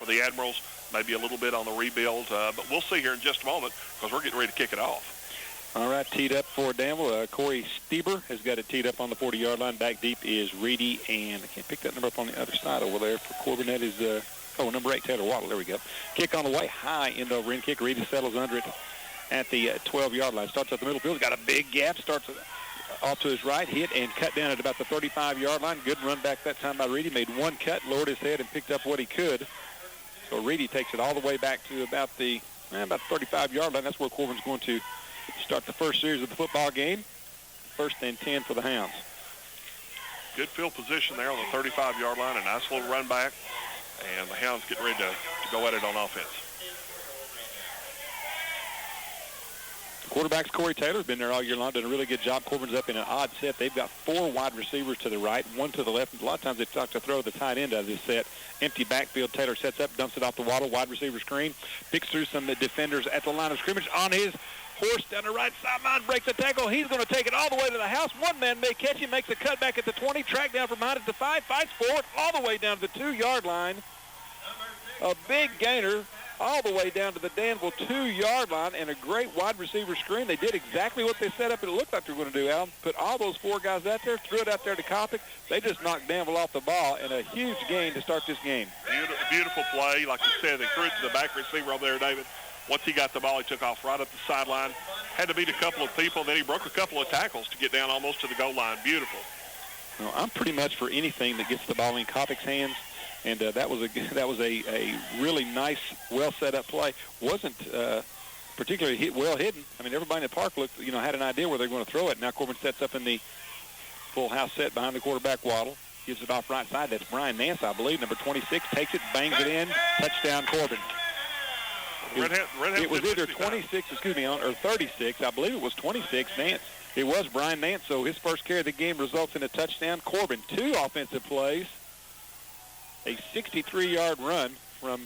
the Admirals, maybe a little bit on the rebuild. But we'll see here in just a moment because we're getting ready to kick it off. All right, teed up for Danville. Corey Stieber has got it teed up on the 40-yard line. Back deep is Reedy, and I can't pick that number up on the other side over there for Corbin. That is, number 8, Taylor Waddle. There we go. Kick on the way, high end over in kick. Reedy settles under it at the 12-yard line. Starts at the middle field. Got a big gap. Starts off to his right, hit and cut down at about the 35-yard line. Good run back that time by Reedy. Made one cut, lowered his head, and picked up what he could. So Reedy takes it all the way back to about the 35-yard line. That's where Corbin's going to start the first series of the football game. 1st and 10 for the Hounds. Good field position there on the 35-yard line. A nice little run back. And the Hounds getting ready to go at it on offense. The quarterback's Corey Taylor. Been there all year long. Done a really good job. Corbin's up in an odd set. They've got 4 wide receivers to the right, 1 to the left. And a lot of times they talk to throw the tight end out of this set. Empty backfield. Taylor sets up, dumps it off the Waddle. Wide receiver screen. Picks through some defenders at the line of scrimmage on his horse down the right sideline, breaks the tackle. He's going to take it all the way to the house. One man may catch him, makes a cut back at the 20, track down from behind at the 5, fights for it all the way down to the 2-yard line. A big gainer all the way down to the Danville 2-yard line, and a great wide receiver screen. They did exactly what they set up and it looked like they were going to do, Al. Put all those 4 guys out there, threw it out there to Kopic. They just knocked Danville off the ball, and a huge gain to start this game. Beautiful play. Like you said, they threw it to the back receiver over there, David. Once he got the ball, he took off right up the sideline. Had to beat a couple of people. Then he broke a couple of tackles to get down almost to the goal line. Beautiful. Well, I'm pretty much for anything that gets the ball in Kopic's hands. And that was a really nice, well set up play. Wasn't particularly well hidden. I mean, everybody in the park looked, had an idea where they're going to throw it. Now Corbin sets up in the full house set behind the quarterback Waddle. Gives it off right side. That's Brian Nance, I believe, number 26. Takes it, bangs it in. Touchdown, Corbin. Redhound it was either 26, or 36. I believe it was 26, Nance. It was Brian Nance, so his first carry of the game results in a touchdown. Corbin, 2 offensive plays. A 63-yard run from,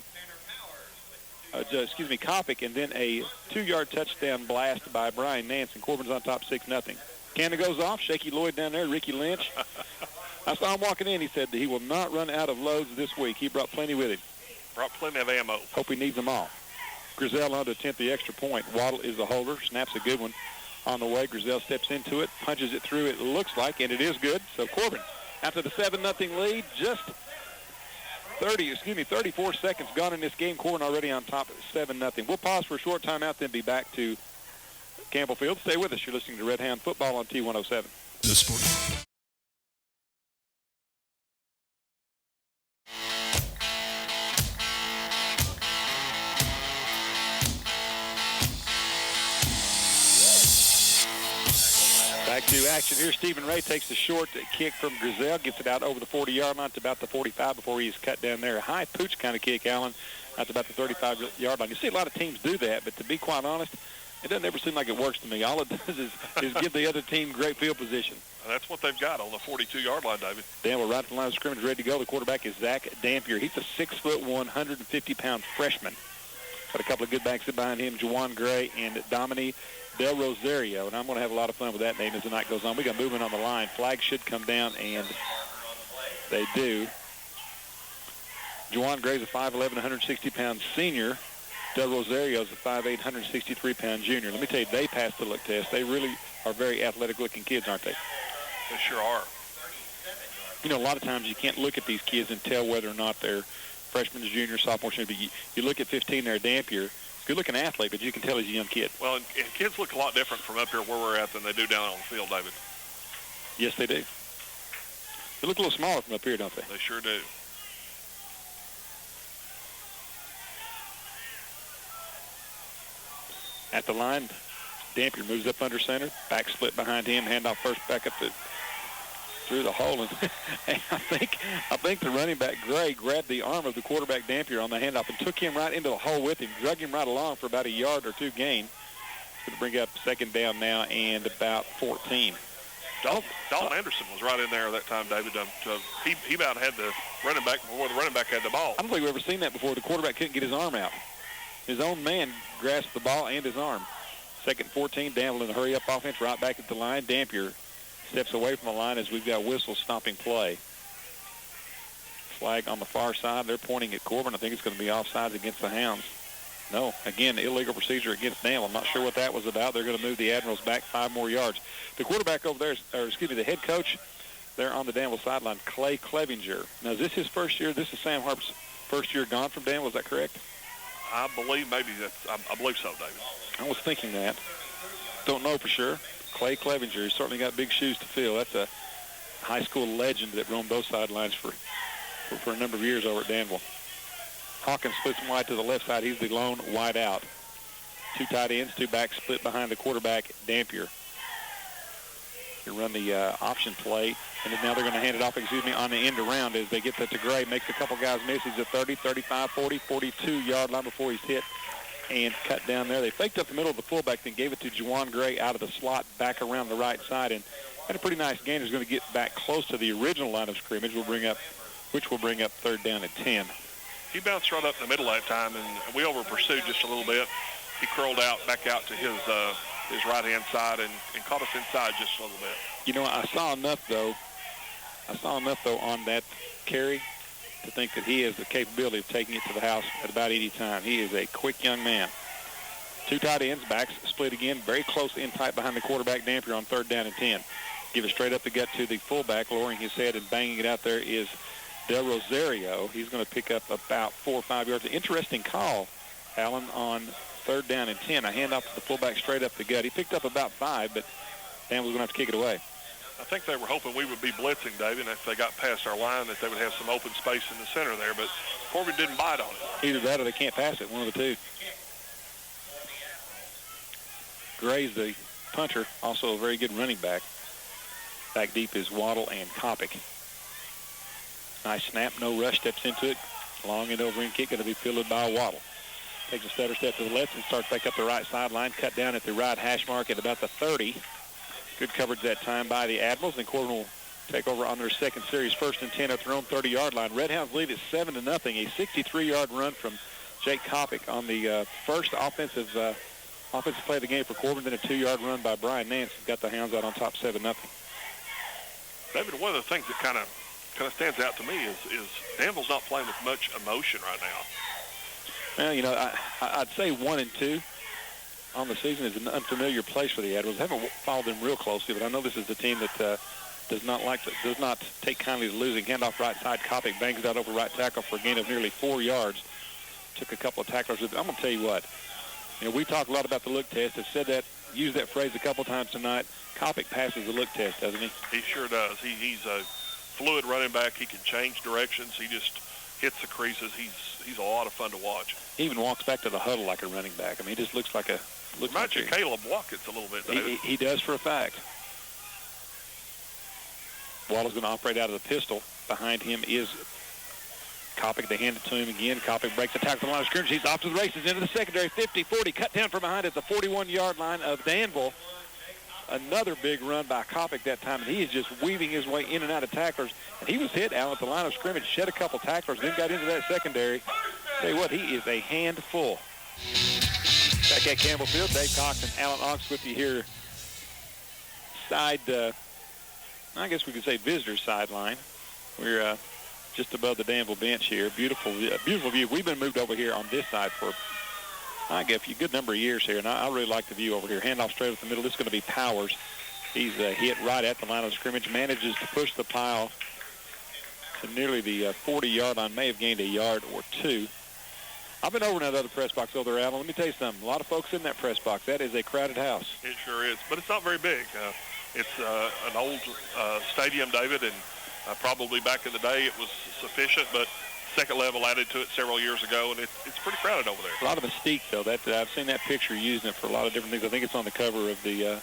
Kopic, and then a 2-yard touchdown blast by Brian Nance, and Corbin's on top 6-0. Cannon goes off. Shaky Lloyd down there, Ricky Lynch. I saw him walking in. He said that he will not run out of loads this week. He brought plenty with him. Brought plenty of ammo. Hope he needs them all. Griselle on to attempt the extra point. Waddle is the holder. Snaps a good one on the way. Griselle steps into it, punches it through, it looks like, and it is good. So Corbin, after the 7-0 lead, just 34 seconds gone in this game. Corbin already on top at 7-0. We'll pause for a short timeout, then be back to Campbell Field. Stay with us. You're listening to Redhound Football on T107. The Sport. Back to action here. Stephen Ray takes the short kick from Griselle, gets it out over the 40-yard line to about the 45 before he's cut down there. A high pooch kind of kick, Allen. That's about the 35-yard line. You see a lot of teams do that, but to be quite honest, it doesn't ever seem like it works to me. All it does is give the other team great field position. That's what they've got on the 42-yard line, David. Danville right at the line of scrimmage, ready to go. The quarterback is Zach Dampier. He's a 6'1", 150-pound freshman. Got a couple of good backs behind him, Juwan Gray and Dominique Del Rosario, and I'm going to have a lot of fun with that name as the night goes on. We got movement on the line. Flags should come down, and they do. Juwan Gray's a 5'11", 160-pound senior. Del Rosario's a 5'8", 163-pound junior. Let me tell you, they passed the look test. They really are very athletic-looking kids, aren't they? They sure are. A lot of times you can't look at these kids and tell whether or not they're freshmen, juniors, sophomores. You look at 15 there, Dampier. Good-looking athlete, but you can tell he's a young kid. Well, and kids look a lot different from up here where we're at than they do down on the field, David. Yes, they do. They look a little smaller from up here, don't they? They sure do. At the line, Dampier moves up under center, back split behind him, handoff first back up through the hole, and I think the running back Gray grabbed the arm of the quarterback Dampier on the handoff and took him right into the hole with him, drug him right along for about a yard or two gain. It's going to bring up second down now and about 14. Dalton Anderson was right in there that time, David. He about had the running back before the running back had the ball. I don't think we've ever seen that before. The quarterback couldn't get his arm out. His own man grasped the ball and his arm. Second 14, Danville in the hurry-up offense, right back at the line. Dampier steps away from the line as we've got whistle stopping play. Flag on the far side. They're pointing at Corbin. I think it's going to be offsides against the Hounds. No, again, illegal procedure against Danville. I'm not sure what that was about. They're going to move the Admirals back 5 more yards. The quarterback over there, the head coach there on the Danville sideline, Clay Clevenger. Now, is this his first year? This is Sam Harp's first year gone from Danville. Is that correct? I believe I believe so, David. I was thinking that. Don't know for sure. Clay Clevenger, he's certainly got big shoes to fill. That's a high school legend that roamed those sidelines for a number of years over at Danville. Hawkins splits him wide to the left side. He's the lone wide out. 2 tight ends, 2 backs split behind the quarterback, Dampier. You run the option play, and now they're going to hand it off, on the end around as they get that to Gray. Makes a couple guys miss. He's at 30, 35, 40, 42-yard line before he's hit and cut down there. They faked up the middle of the fullback, then gave it to Juwan Gray out of the slot back around the right side, and had a pretty nice gain. He's going to get back close to the original line of scrimmage, which will bring up 3rd down and 10. He bounced right up in the middle that time, and we over-pursued just a little bit. He curled back out to his right-hand side and caught us inside just a little bit. You know, I saw enough, though, on that carry to think that he has the capability of taking it to the house at about any time. He is a quick young man. 2 tight ends, backs split again, very close in tight behind the quarterback, Dampier, on 3rd down and 10. Give it straight up the gut to the fullback, lowering his head and banging it out there is Del Rosario. He's going to pick up about 4 or 5 yards. An interesting call, Allen, on 3rd down and 10. A handoff to the fullback straight up the gut. He picked up about 5, but Dan was going to have to kick it away. I think they were hoping we would be blitzing, David, and if they got past our line that they would have some open space in the center there, but Corbin didn't bite on it. Either that or they can't pass it, one of the two. Gray's the punter, also a very good running back. Back deep is Waddle and Kopic. Nice snap, no rush, steps into it. Long and over and kick, going to be fielded by Waddle. Takes a stutter step to the left and starts back up the right sideline. Cut down at the right hash mark at about the 30. Good coverage that time by the Admirals, and Corbin will take over on their second series, 1st and 10 at their own 30-yard line. Redhounds lead at 7-0. A 63-yard run from Jake Kopic on the first offensive play of the game for Corbin, then a 2-yard run by Brian Nance. Got the Hounds out on top 7-0. David, one of the things that kind of stands out to me is Danville's not playing with much emotion right now. Well, you know, I'd say 1 and 2 on the season is an unfamiliar place for the Admirals. I haven't followed them real closely, but I know this is the team that does not take kindly to losing. Handoff right side. Kopic bangs it out over right tackle for a gain of nearly 4 yards. Took a couple of tacklers. I'm going to tell you what. You know, we talk a lot about the look test. I've said that, used that phrase a couple times tonight. Kopic passes the look test, doesn't he? He sure does. He's a fluid running back. He can change directions. He just hits the creases. He's a lot of fun to watch. He even walks back to the huddle like a running back. I mean, he just looks like a... Reminds you of Caleb Watkins a little bit, David. He does for a fact. Waddle's going to operate out of the pistol. Behind him is Kopic. They hand it to him again. Kopic breaks the tackle to the line of scrimmage. He's off to the races into the secondary. 50-40. Cut down from behind at the 41-yard line of Danville. Another big run by Kopic that time, and he is just weaving his way in and out of tacklers. And he was hit out at the line of scrimmage, shed a couple tacklers, then got into that secondary. Tell you what, he is a handful. Back at Campbell Field, Dave Cox and Alan Ox with you here. I guess we could say visitor sideline. We're just above the Danville bench here. Beautiful view. We've been moved over here on this side for, I guess, a good number of years here, and I really like the view over here. Handoff straight up the middle. This is going to be Powers. He's hit right at the line of scrimmage, manages to push the pile to nearly the 40-yard line, may have gained a yard or two. I've been over in that other press box over there, Alan. Let me tell you something. A lot of folks in that press box. That is a crowded house. It sure is, but it's not very big. It's an old stadium, David, and probably back in the day it was sufficient, but second level added to it several years ago, and it's pretty crowded over there. A lot of mystique, though. I've seen that picture using it for a lot of different things. I think it's on the cover of the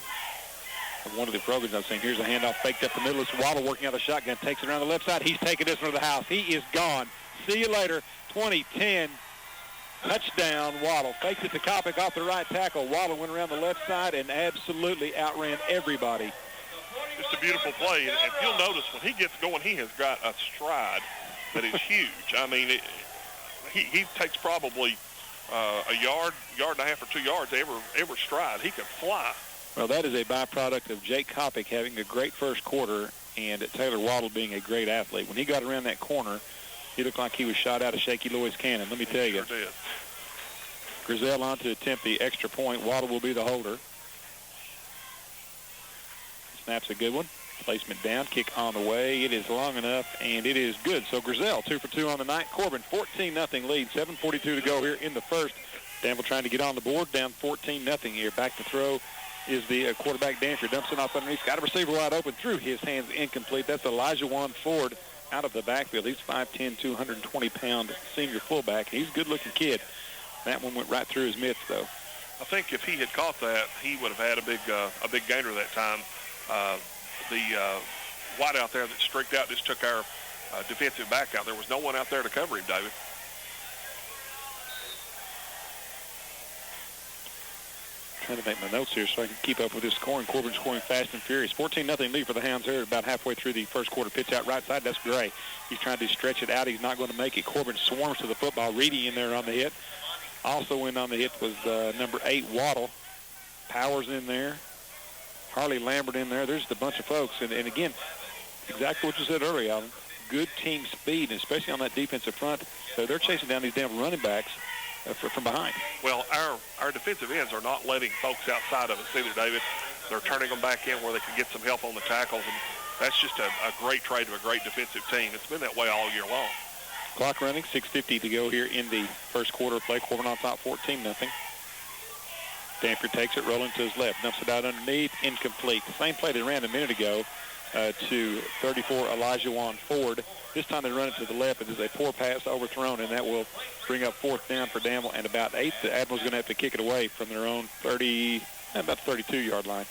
of one of the programs I've seen. Here's a handoff faked up the middle. It's Waddle working out the shotgun. Takes it around the left side. He's taking this one to the house. He is gone. See you later. 2010. Touchdown, Waddle. Faked it to Kopic off the right tackle. Waddle went around the left side and absolutely outran everybody. Just a beautiful play. And if you'll notice, when he gets going, he has got a stride that is huge. I mean, he takes probably a yard and a half or 2 yards every stride. He can fly. Well, that is a byproduct of Jake Kopic having a great first quarter and Taylor Waddle being a great athlete. When he got around that corner, He looked like he was shot out of Shaky Loy's cannon, let me tell you. Sure did. Grizel on to attempt the extra point. Waddle will be the holder. Snaps a good one. Placement down, kick on the way. It is long enough, and it is good. So Grizel 2 for 2 on the night. Corbin 14-0 lead. 7:42 to go here in the first. Danville trying to get on the board, down 14-0 here. Back to throw is the quarterback Danford. Dumps it off underneath. Got a receiver wide open. Through his hands, incomplete. That's Elijah Juan Ford out of the backfield. He's 5'10", 220-pound senior fullback. He's a good-looking kid. That one went right through his mitts, though. I think if he had caught that, he would have had a big gainer that time. The wide out there that streaked out just took our defensive back out. There was no one out there to cover him, David. Trying to make my notes here so I can keep up with this scoring. Corbin scoring fast and furious. 14-0 lead for the Hounds here about halfway through the first quarter. Pitch out right side. That's Gray. He's trying to stretch it out. He's not going to make it. Corbin swarms to the football. Reedy in there on the hit. Also in on the hit was number 8, Waddle. Powers in there. Harley Lambert in there. There's a bunch of folks. And again, exactly what you said earlier, Alvin. Good team speed, and especially on that defensive front. So they're chasing down these damn running backs from behind. Well, our defensive ends are not letting folks outside of us either, David. They're turning them back in where they can get some help on the tackles. And that's just a great trade of a great defensive team. It's been that way all year long. Clock running, 6:50 to go here in the first quarter of play. Corbin on top, 14-0. Danford takes it, rolling to his left. Dumps it out underneath, incomplete. The same play they ran a minute ago to 34 Elijah Juan Ford. This time they run it to the left. It is a poor pass overthrown, and that will bring up 4th down for Danville and about 8. The Admirals going to have to kick it away from their own about 32-yard line.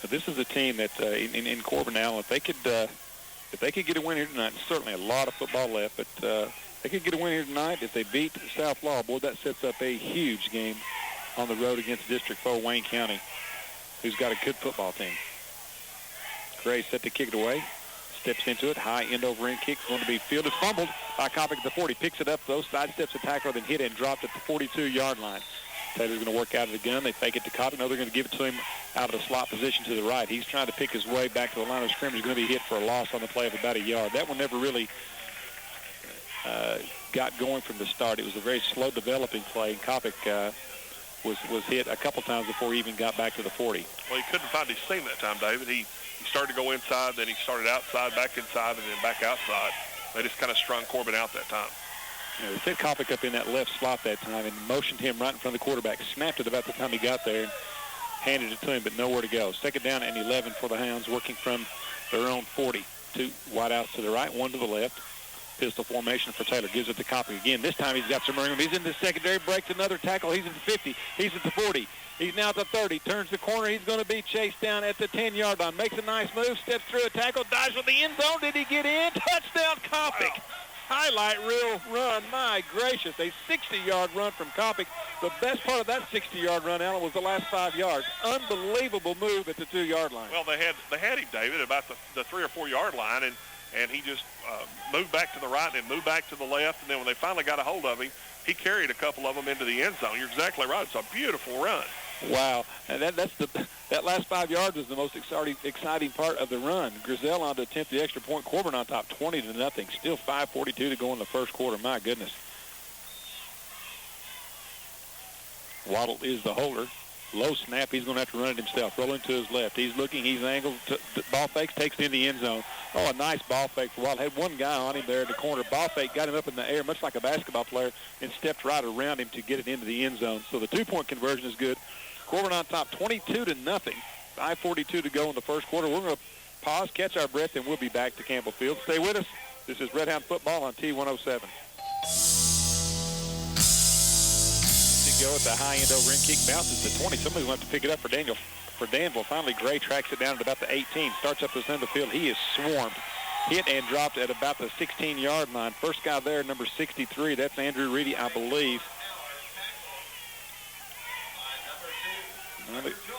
So this is a team that in Corbin now, if they could get a win here tonight, certainly a lot of football left, but they could get a win here tonight. If they beat South Law, boy, that sets up a huge game on the road against District 4 Wayne County, who's got a good football team. Gray set to kick it away. Steps into it. High end over end kick. Going to be fielded. Fumbled by Copic at the 40. Picks it up, though. Sidesteps the tackler, then hit and dropped at the 42-yard line. Taylor's going to work out of the gun. They fake it to Copic. No, they're going to give it to him out of the slot position to the right. He's trying to pick his way back to the line of scrimmage. He's going to be hit for a loss on the play of about a yard. That one never really got going from the start. It was a very slow developing play, and Copic was hit a couple times before he even got back to the 40. Well, he couldn't find his seam that time, David. He started to go inside, then he started outside, back inside, and then back outside. They just kind of strung Corbin out that time. They set Copic up in that left slot that time and motioned him right in front of the quarterback. Snapped it about the time he got there and handed it to him, but nowhere to go. 2nd down and 11 for the Hounds, working from their own 40. 2 wideouts to the right, 1 to the left. Pistol formation for Taylor. Gives it to Copic again. This time he's got some room. He's in the secondary, breaks another tackle. He's at the 50. He's at the 40. He's now at the 30. Turns the corner. He's going to be chased down at the 10-yard line. Makes a nice move. Steps through a tackle. Dives for the end zone. Did he get in? Touchdown, Copic. Wow. Highlight reel run. My gracious. A 60-yard run from Copic. The best part of that 60-yard run, Alan, was the last 5 yards. Unbelievable move at the 2-yard line. Well, they had him, David, about the 3 or 4 yard line, and he just moved back to the right and moved back to the left. And then when they finally got a hold of him, he carried a couple of them into the end zone. You're exactly right. It's a beautiful run. Wow. And that last 5 yards was the most exciting part of the run. Grizel on to attempt the extra point. Corbin on top, 20-0. Still 5:42 to go in the first quarter. My goodness. Waddle is the holder. Low snap. He's going to have to run it himself. Rolling to his left. He's looking. He's angled. Ball fakes. Takes it in the end zone. Oh, a nice ball fake for Waddle. Had one guy on him there in the corner. Ball fake got him up in the air, much like a basketball player, and stepped right around him to get it into the end zone. So the 2-point conversion is good. Corbin on top, 22-0. 5:42 to go in the first quarter. We're going to pause, catch our breath, and we'll be back to Campbell Field. Stay with us. This is Redhound football on T107. Go at the high end over in kick, bounces to 20. Somebody's going to have to pick it up for Danville. Finally, Gray tracks it down at about the 18. Starts up the center of the field. He is swarmed. Hit and dropped at about the 16-yard line. First guy there, number 63. That's Andrew Reedy, I believe.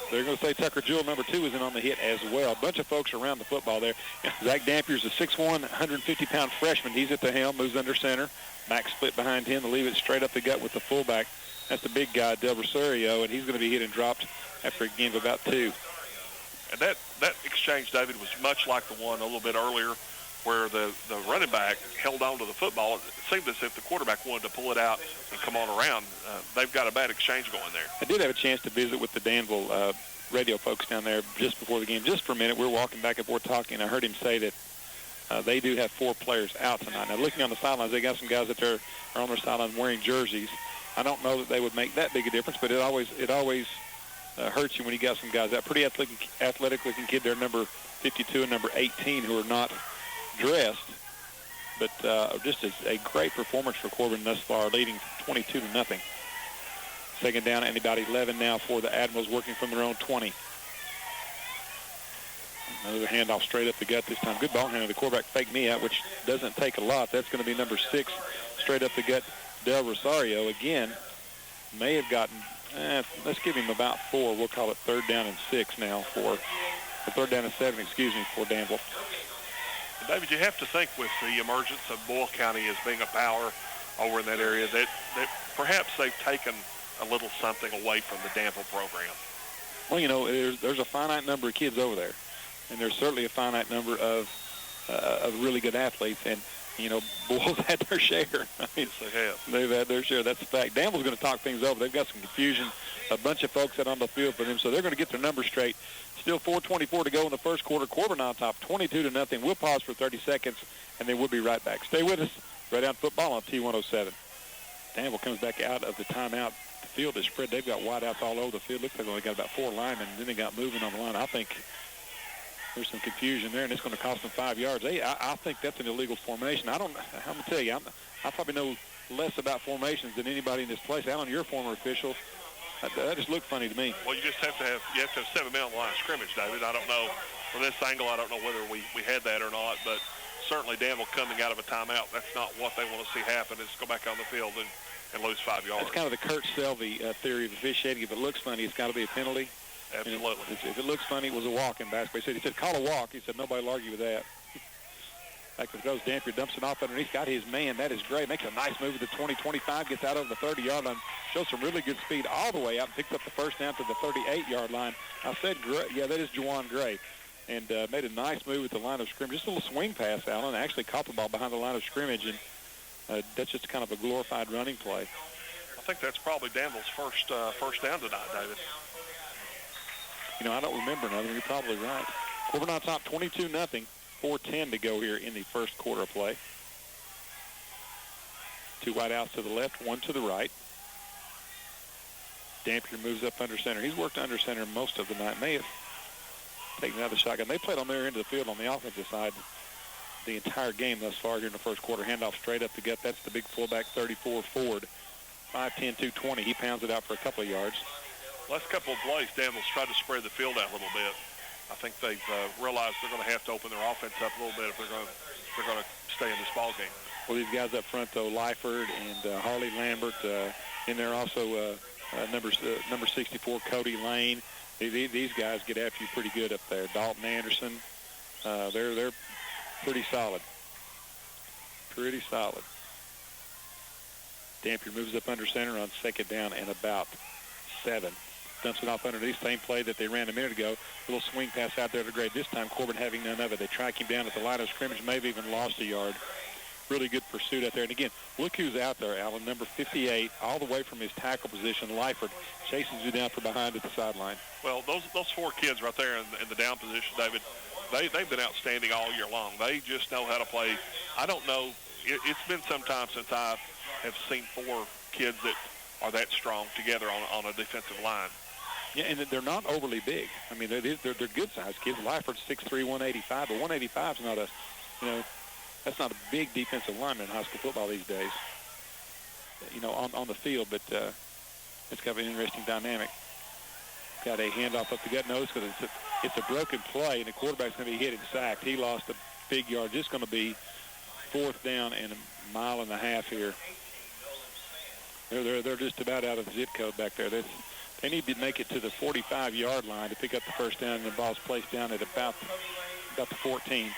They're going to say Tucker Jewell, number 2, is in on the hit as well. A bunch of folks around the football there. Zach Dampier's a 6'1", 150-pound freshman. He's at the helm, moves under center. Back split behind him to leave it straight up the gut with the fullback. That's the big guy, Del Rosario, and he's going to be hit and dropped after a game of about 2. And that that exchange, David, was much like the one a little bit earlier where the running back held on to the football. It seemed as if the quarterback wanted to pull it out and come on around. They've got a bad exchange going there. I did have a chance to visit with the Danville radio folks down there just before the game, just for a minute. We were walking back and forth talking, and I heard him say that they do have 4 players out tonight. Now, looking on the sidelines, they got some guys that are on their sideline wearing jerseys. I don't know that they would make that big a difference, but it always hurts you when you got some guys out. Pretty athletic-looking kid there, number 52 and number 18, who are not dressed. But just a great performance for Corbin thus far, leading 22-0. Second down and about 11 now for the Admirals, working from their own 20. Another handoff straight up the gut this time. Good ball handler. The quarterback faked me out, which doesn't take a lot. That's going to be number 6, straight up the gut, Del Rosario. Again, may have gotten, let's give him about 4. We'll call it 3rd down and 6 now or 3rd down and 7, for Danville. David, you have to think with the emergence of Boyle County as being a power over in that area that perhaps they've taken a little something away from the Danville program. Well, there's a finite number of kids over there, and there's certainly a finite number of really good athletes, and Boyle's had their share. I mean, yes, they have. They've had their share. That's a fact. Danville's going to talk things over. They've got some confusion, a bunch of folks out on the field for them, so they're going to get their numbers straight. Still 4:24 to go in the first quarter. Corbin on top, 22-0. We'll pause for 30 seconds, and then we'll be right back. Stay with us. Redhound football on T107. Danville comes back out of the timeout. The field is spread. They've got wideouts all over the field. Looks like they only got about 4 linemen, and then they got moving on the line. I think there's some confusion there, and it's going to cost them 5 yards. I think that's an illegal formation. I'm going to tell you, I probably know less about formations than anybody in this place. Alan, you're a former official. That just looked funny to me. Well, you have to have 7 men on the line of scrimmage, David. I don't know from this angle. I don't know whether we had that or not, but certainly Danville coming out of a timeout. That's not what they want to see happen. Is go back on the field and lose 5 yards. That's kind of the Kurt Selvey theory of officiating. If it looks funny, it's got to be a penalty. Absolutely. If it looks funny, it was a walk in basketball. He said, call a walk. He said, nobody will argue with that. Back to the goes Dampier, dumps it off underneath, got his man. That is great. Makes a nice move at the 20-25, gets out over the 30-yard line, shows some really good speed all the way out, and picks up the first down to the 38-yard line. I said Gray. Yeah, that is Juwan Gray. And made a nice move at the line of scrimmage. Just a little swing pass, Allen. Actually caught the ball behind the line of scrimmage, and that's just kind of a glorified running play. I think that's probably Danville's first down tonight, David. I don't remember another. You're probably right. Corbin on top, 22-0. 4:10 to go here in the first quarter of play. 2 wide outs to the left, 1 to the right. Dampier moves up under center. He's worked under center most of the night. May have taken another shotgun. They played on their end of the field on the offensive side the entire game thus far here in the first quarter. Handoff straight up the gut. That's the big fullback, 34 Ford. 5'10", 220. He pounds it out for a couple of yards. Last couple of plays, Danville's tried to spread the field out a little bit. I think they've realized they're going to have to open their offense up a little bit if they're going to stay in this ball game. Well, these guys up front, though, Lyford and Harley Lambert, in there also number 64, Cody Lane. These guys get after you pretty good up there. Dalton Anderson, they're pretty solid. Pretty solid. Dampier moves up under center on second down and about 7. Dumps it off underneath, same play that they ran a minute ago. A little swing pass out there to Gray. This time, Corbin having none of it. They track him down at the line of scrimmage, maybe even lost a yard. Really good pursuit out there. And again, look who's out there, Alan. Number 58, all the way from his tackle position, Lyford, chases you down from behind at the sideline. Well, those 4 kids right there in the down position, David, they've been outstanding all year long. They just know how to play. I don't know. It's been some time since I have seen 4 kids that are that strong together on a defensive line. Yeah, and they're not overly big. I mean, they're good-sized kids. Lyford's 6'3", 185, but 185 is not that's not a big defensive lineman in high school football these days. On the field, but it's kind of an interesting dynamic. Got a handoff up the gut nose because it's a broken play, and the quarterback's going to be hit and sacked. He lost a big yard. Just going to be 4th down and 1.5 miles here. They're just about out of the zip code back there. They need to make it to the 45-yard line to pick up the first down, and the ball's placed down at about the 14.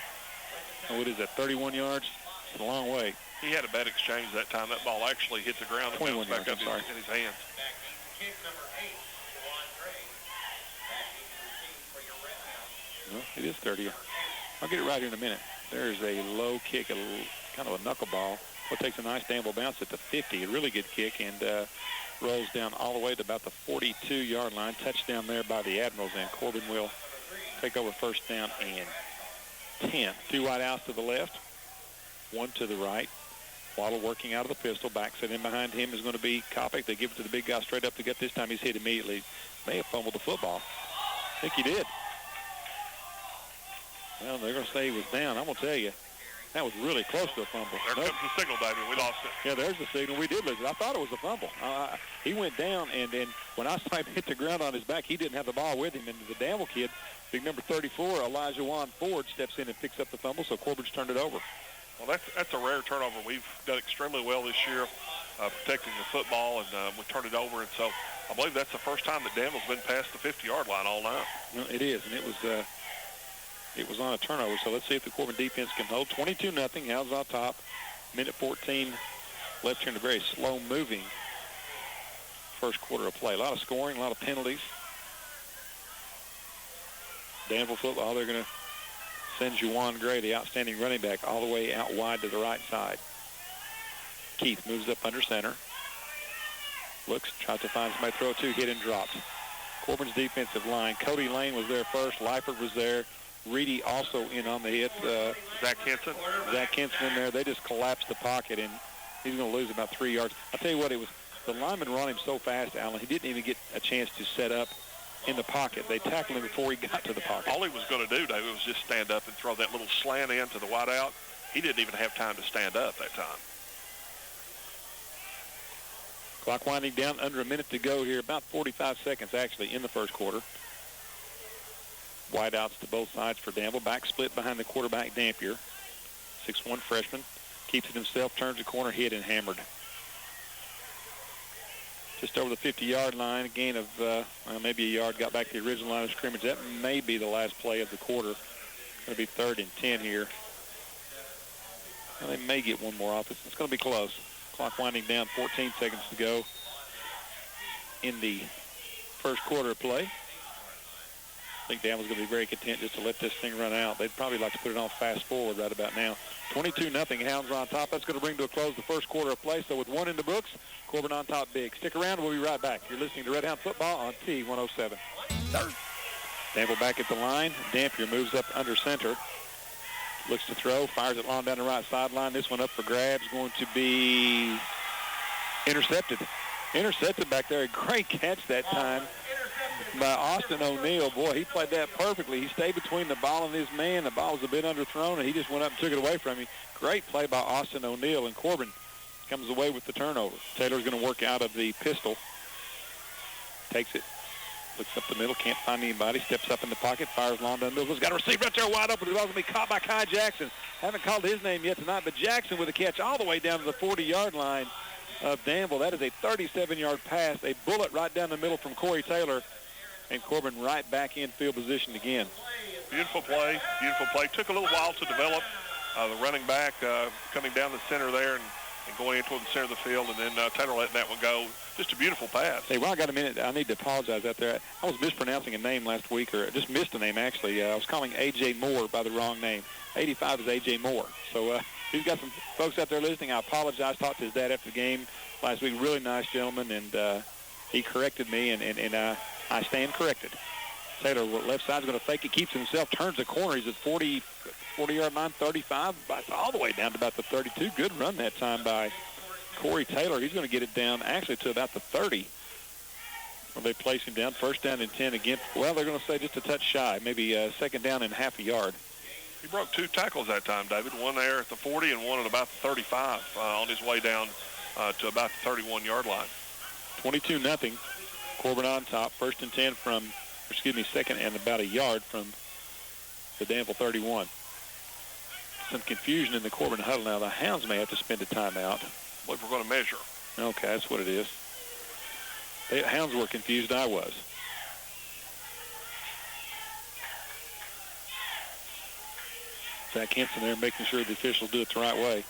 And what is that, 31 yards? It's a long way. He had a bad exchange that time. That ball actually hit the ground and bounced back up in his hands. Well, it is 30. I'll get it right here in a minute. There's a low kick, kind of a knuckleball. Well, takes a nice Danville bounce at the 50. A really good kick, and rolls down all the way to about the 42-yard line. Touchdown there by the Admirals, and Corbin will take over first down and 10. Two wide outs to the left, one to the right. Waddle working out of the pistol. Back set in behind him is going to be Kopic. They give it to the big guy straight up to gut. This time he's hit immediately. May have fumbled the football. I think he did. Well, they're going to say he was down. I'm going to tell you, that was really close to a fumble. There comes the signal, David. We lost it. Yeah, there's the signal. We did lose it. I thought it was a fumble. He went down, and then when I saw him hit the ground on his back, he didn't have the ball with him. And the Danville kid, big number 34, Elijah Juan Ford, steps in and picks up the fumble, so Corbin's turned it over. Well, that's a rare turnover. We've done extremely well this year protecting the football, and we turned it over. And so I believe that's the first time that Danville's been past the 50-yard line all night. Well, it is, and it was on a turnover. So let's see if the Corbin defense can hold. 22-0. Hounds on top. Minute 14 left here in a very slow-moving first quarter of play. A lot of scoring, a lot of penalties. Danville football, they're going to send Juwan Gray, the outstanding running back, all the way out wide to the right side. Keith moves up under center. Looks, tries to find somebody to throw it to, hit and drops. Corbin's defensive line. Cody Lane was there first. Leifert was there. Reedy also in on the hit. Zach Henson. Zach Henson in there. They just collapsed the pocket, and he's going to lose about 3 yards. I'll tell you what, it was the lineman run him so fast, Allen, he didn't even get a chance to set up in the pocket. They tackled him before he got to the pocket. All he was going to do, David, was just stand up and throw that little slant in to the wide out. He didn't even have time to stand up that time. Clock winding down, under a minute to go here, about 45 seconds actually in the first quarter. Wide outs to both sides for Danville. Back split behind the quarterback, Dampier. 6'1" freshman. Keeps it himself, turns the corner, hit and hammered. Just over the 50-yard line, a gain of maybe a yard, got back to the original line of scrimmage. That may be the last play of the quarter. Going to be 3rd and 10 here. Well, they may get one more off. It's going to be close. Clock winding down, 14 seconds to go in the first quarter of play. I think Danville's going to be very content just to let this thing run out. They'd probably like to put it on fast forward right about now. 22-0. Hounds are on top. That's going to bring to a close the first quarter of play. So with one in the books, Corbin on top big. Stick around. We'll be right back. You're listening to Redhound Football on T107. Danville back at the line. Dampier moves up under center. Looks to throw. Fires it long down the right sideline. This one up for grabs. Going to be intercepted. Intercepted back there. A great catch that time by Austin O'Neill. Boy, he played that perfectly. He stayed between the ball and his man. The ball was a bit underthrown, and he just went up and took it away from him. Great play by Austin O'Neill, and Corbin comes away with the turnover. Taylor's going to work out of the pistol. Takes it. Looks up the middle. Can't find anybody. Steps up in the pocket. Fires long down the middle. Got a receiver right there wide open. It's going to be caught by Kai Jackson. Haven't called his name yet tonight, but Jackson with a catch all the way down to the 40-yard line of Danville. That is a 37-yard pass. A bullet right down the middle from Corey Taylor. And Corbin right back in field position again. Beautiful play, beautiful play. Took a little while to develop. The running back coming down the center there and going in toward the center of the field, and then Taylor letting that one go. Just a beautiful pass. Hey, while I got a minute, I need to apologize out there. I was mispronouncing a name last week, or just missed a name, actually. I was calling A.J. Moore by the wrong name. 85 is A.J. Moore. So he's got some folks out there listening. I apologize. Talked to his dad after the game last week. Really nice gentleman, and he corrected me, and I stand corrected. Taylor, left side's going to fake it, keeps himself, turns the corner. He's at 40-yard line, 35, all the way down to about the 32. Good run that time by Corey Taylor. He's going to get it down actually to about the 30. Well, they place him down, first down and 10 again. Well, they're going to say just a touch shy, maybe second down and half a yard. He broke 2 tackles that time, David. One there at the 40 and one at about the 35 on his way down to about the 31-yard line. 22-0. Corbin on top, first and 10 from, second and about a yard from the Danville 31. Some confusion in the Corbin huddle now. The Hounds may have to spend a timeout. Well, if we're going to measure. Okay, that's what it is. The Hounds were confused. I was. Zach Henson there making sure the officials do it the right way.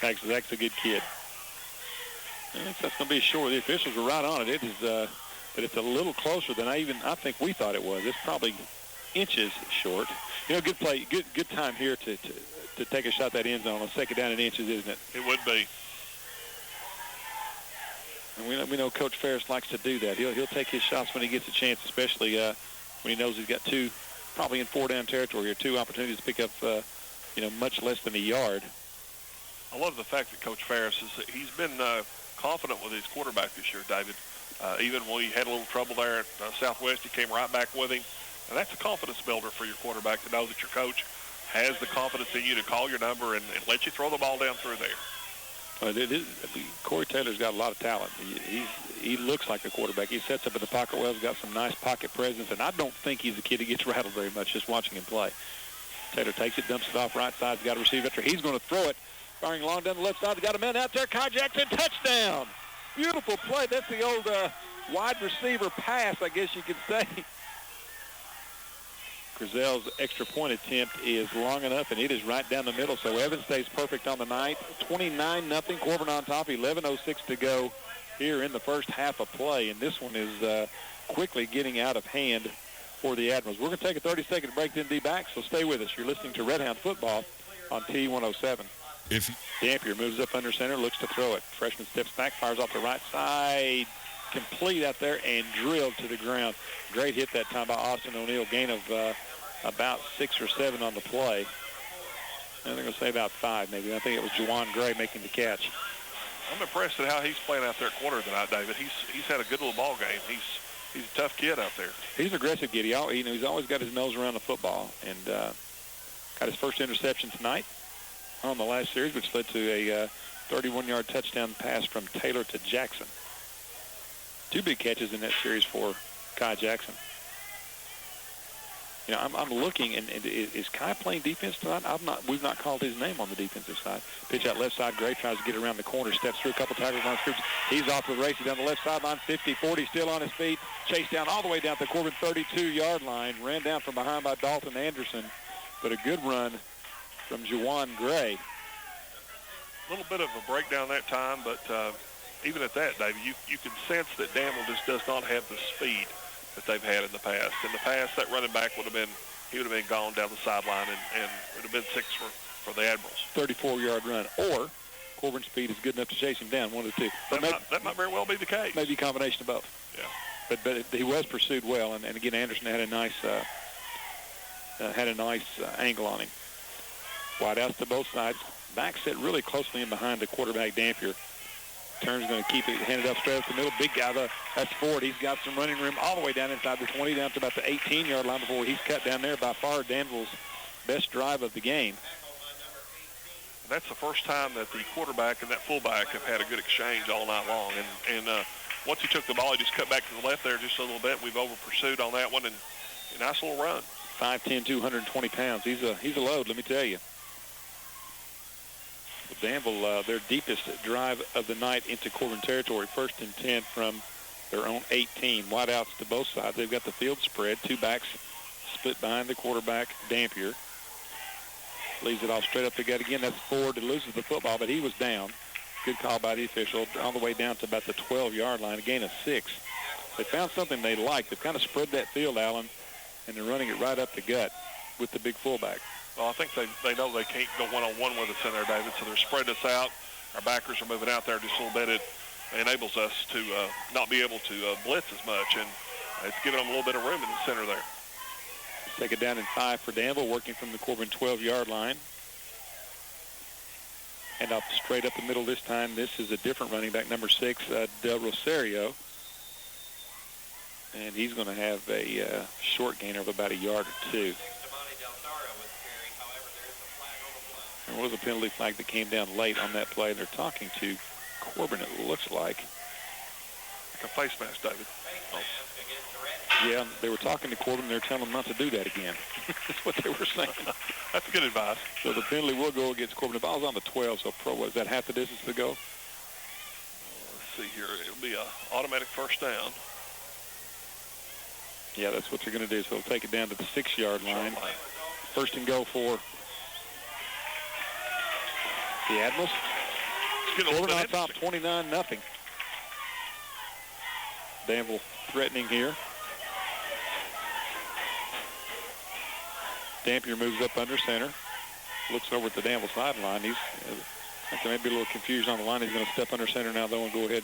Zach's a good kid. That's going to be short. The officials were right on it. It is but it's a little closer than I think we thought it was. It's probably inches short. You know, good play, good time here to take a shot at that end zone on 2nd down and inches, isn't it? It would be. And we know Coach Ferris likes to do that. He'll take his shots when he gets a chance, especially when he knows he's got two, probably in 4-down territory, or 2 opportunities to pick up, much less than a yard. I love the fact that Coach Ferris he's been confident with his quarterback this year, David. Even when he had a little trouble there at Southwest, he came right back with him. And that's a confidence builder for your quarterback to know that your coach has the confidence in you to call your number and let you throw the ball down through there. Corey Taylor's got a lot of talent. He looks like a quarterback. He sets up in the pocket well. He's got some nice pocket presence, and I don't think he's a kid who gets rattled very much just watching him play. Taylor takes it, dumps it off right side. He's got to receive after. He's going to throw it. Firing long down the left side. He's got a man out there. Kai Jackson, touchdown. Beautiful play. That's the old wide receiver pass, I guess you could say. Grizel's extra point attempt is long enough, and it is right down the middle. So Evans stays perfect on the night. 29-0. Corbin on top. 11:06 to go here in the first half of play. And this one is quickly getting out of hand for the Admirals. We're going to take a 30-second break, then be back. So stay with us. You're listening to Redhound Football on T107. Dampier moves up under center, looks to throw it. Freshman steps back, fires off the right side. Complete out there and drilled to the ground. Great hit that time by Austin O'Neill. Gain of about 6 or 7 on the play. I'm going to say about 5 maybe. I think it was Juwan Gray making the catch. I'm impressed at how he's playing out there at corner tonight, David. He's had a good little ball game. He's a tough kid out there. He's an aggressive kid. He's always got his nose around the football, and got his first interception tonight on the last series, which led to a 31-yard touchdown pass from Taylor to Jackson. 2 big catches in that series for Kai Jackson. I'm looking, and is Kai playing defense tonight? We've not called his name on the defensive side. Pitch out left side. Gray tries to get around the corner, steps through a couple tackles on scripts. He's off to the races down the left sideline, 50-40, still on his feet. Chased down all the way down to the Corbin 32-yard line. Ran down from behind by Dalton Anderson, but a good run from Juwan Gray. A little bit of a breakdown that time, but even at that, David, you can sense that Danville just does not have the speed that they've had in the past. In the past, that running back would have been gone down the sideline, and it would have been 6 for the Admirals. 34-yard run, or Corbin's speed is good enough to chase him down, 1 of the 2. That might very well be the case. Maybe a combination of both. Yeah. But he was pursued well, and again, Anderson had a nice angle on him. Wide outs to both sides. Back set really closely in behind the quarterback, Dampier. Turns going to keep it handed up straight up the middle. Big guy, that's Ford. He's got some running room all the way down inside the 20, down to about the 18-yard line before he's cut down there. By far, Danville's best drive of the game. That's the first time that the quarterback and that fullback have had a good exchange all night long. And once he took the ball, he just cut back to the left there just a little bit. We've over-pursued on that one, and a nice little run. 5'10", 220 pounds. He's a load, let me tell you. Danville, their deepest drive of the night into Corbin territory, 1st and 10 from their own 18. Wide outs to both sides. They've got the field spread. 2 backs split behind the quarterback, Dampier. Leaves it off straight up the gut again. That's Ford that loses the football, but he was down. Good call by the official. All the way down to about the 12-yard line, a gain of 6. They found something they like. They've kind of spread that field, Allen, and they're running it right up the gut with the big fullback. Well, I think they know they can't go one-on-one with us in there, David, so they're spreading us out. Our backers are moving out there just a little bit. It enables us to not be able to blitz as much, and it's giving them a little bit of room in the center there. Take it down in 5 for Danville, working from the Corbin 12-yard line. And up straight up the middle this time. This is a different running back, number 6, Del Rosario. And he's going to have a short gainer of about a yard or 2. There was a penalty flag that came down late on that play. They're talking to Corbin, it looks like. Like a face mask, David. Oh. Yeah, they were talking to Corbin. They're telling him not to do that again. That's what they were saying. That's good advice. So the penalty will go against Corbin. The ball's on the 12, so is that half the distance to go? Let's see here. It'll be an automatic first down. Yeah, that's what they're going to do. So they'll take it down to the 6-yard line. First and goal for the Admirals. Corbin on top, 29-0. Danville threatening here. Dampier moves up under center. Looks over at the Danville sideline. I think there may be a little confusion on the line. He's going to step under center now, though, and go ahead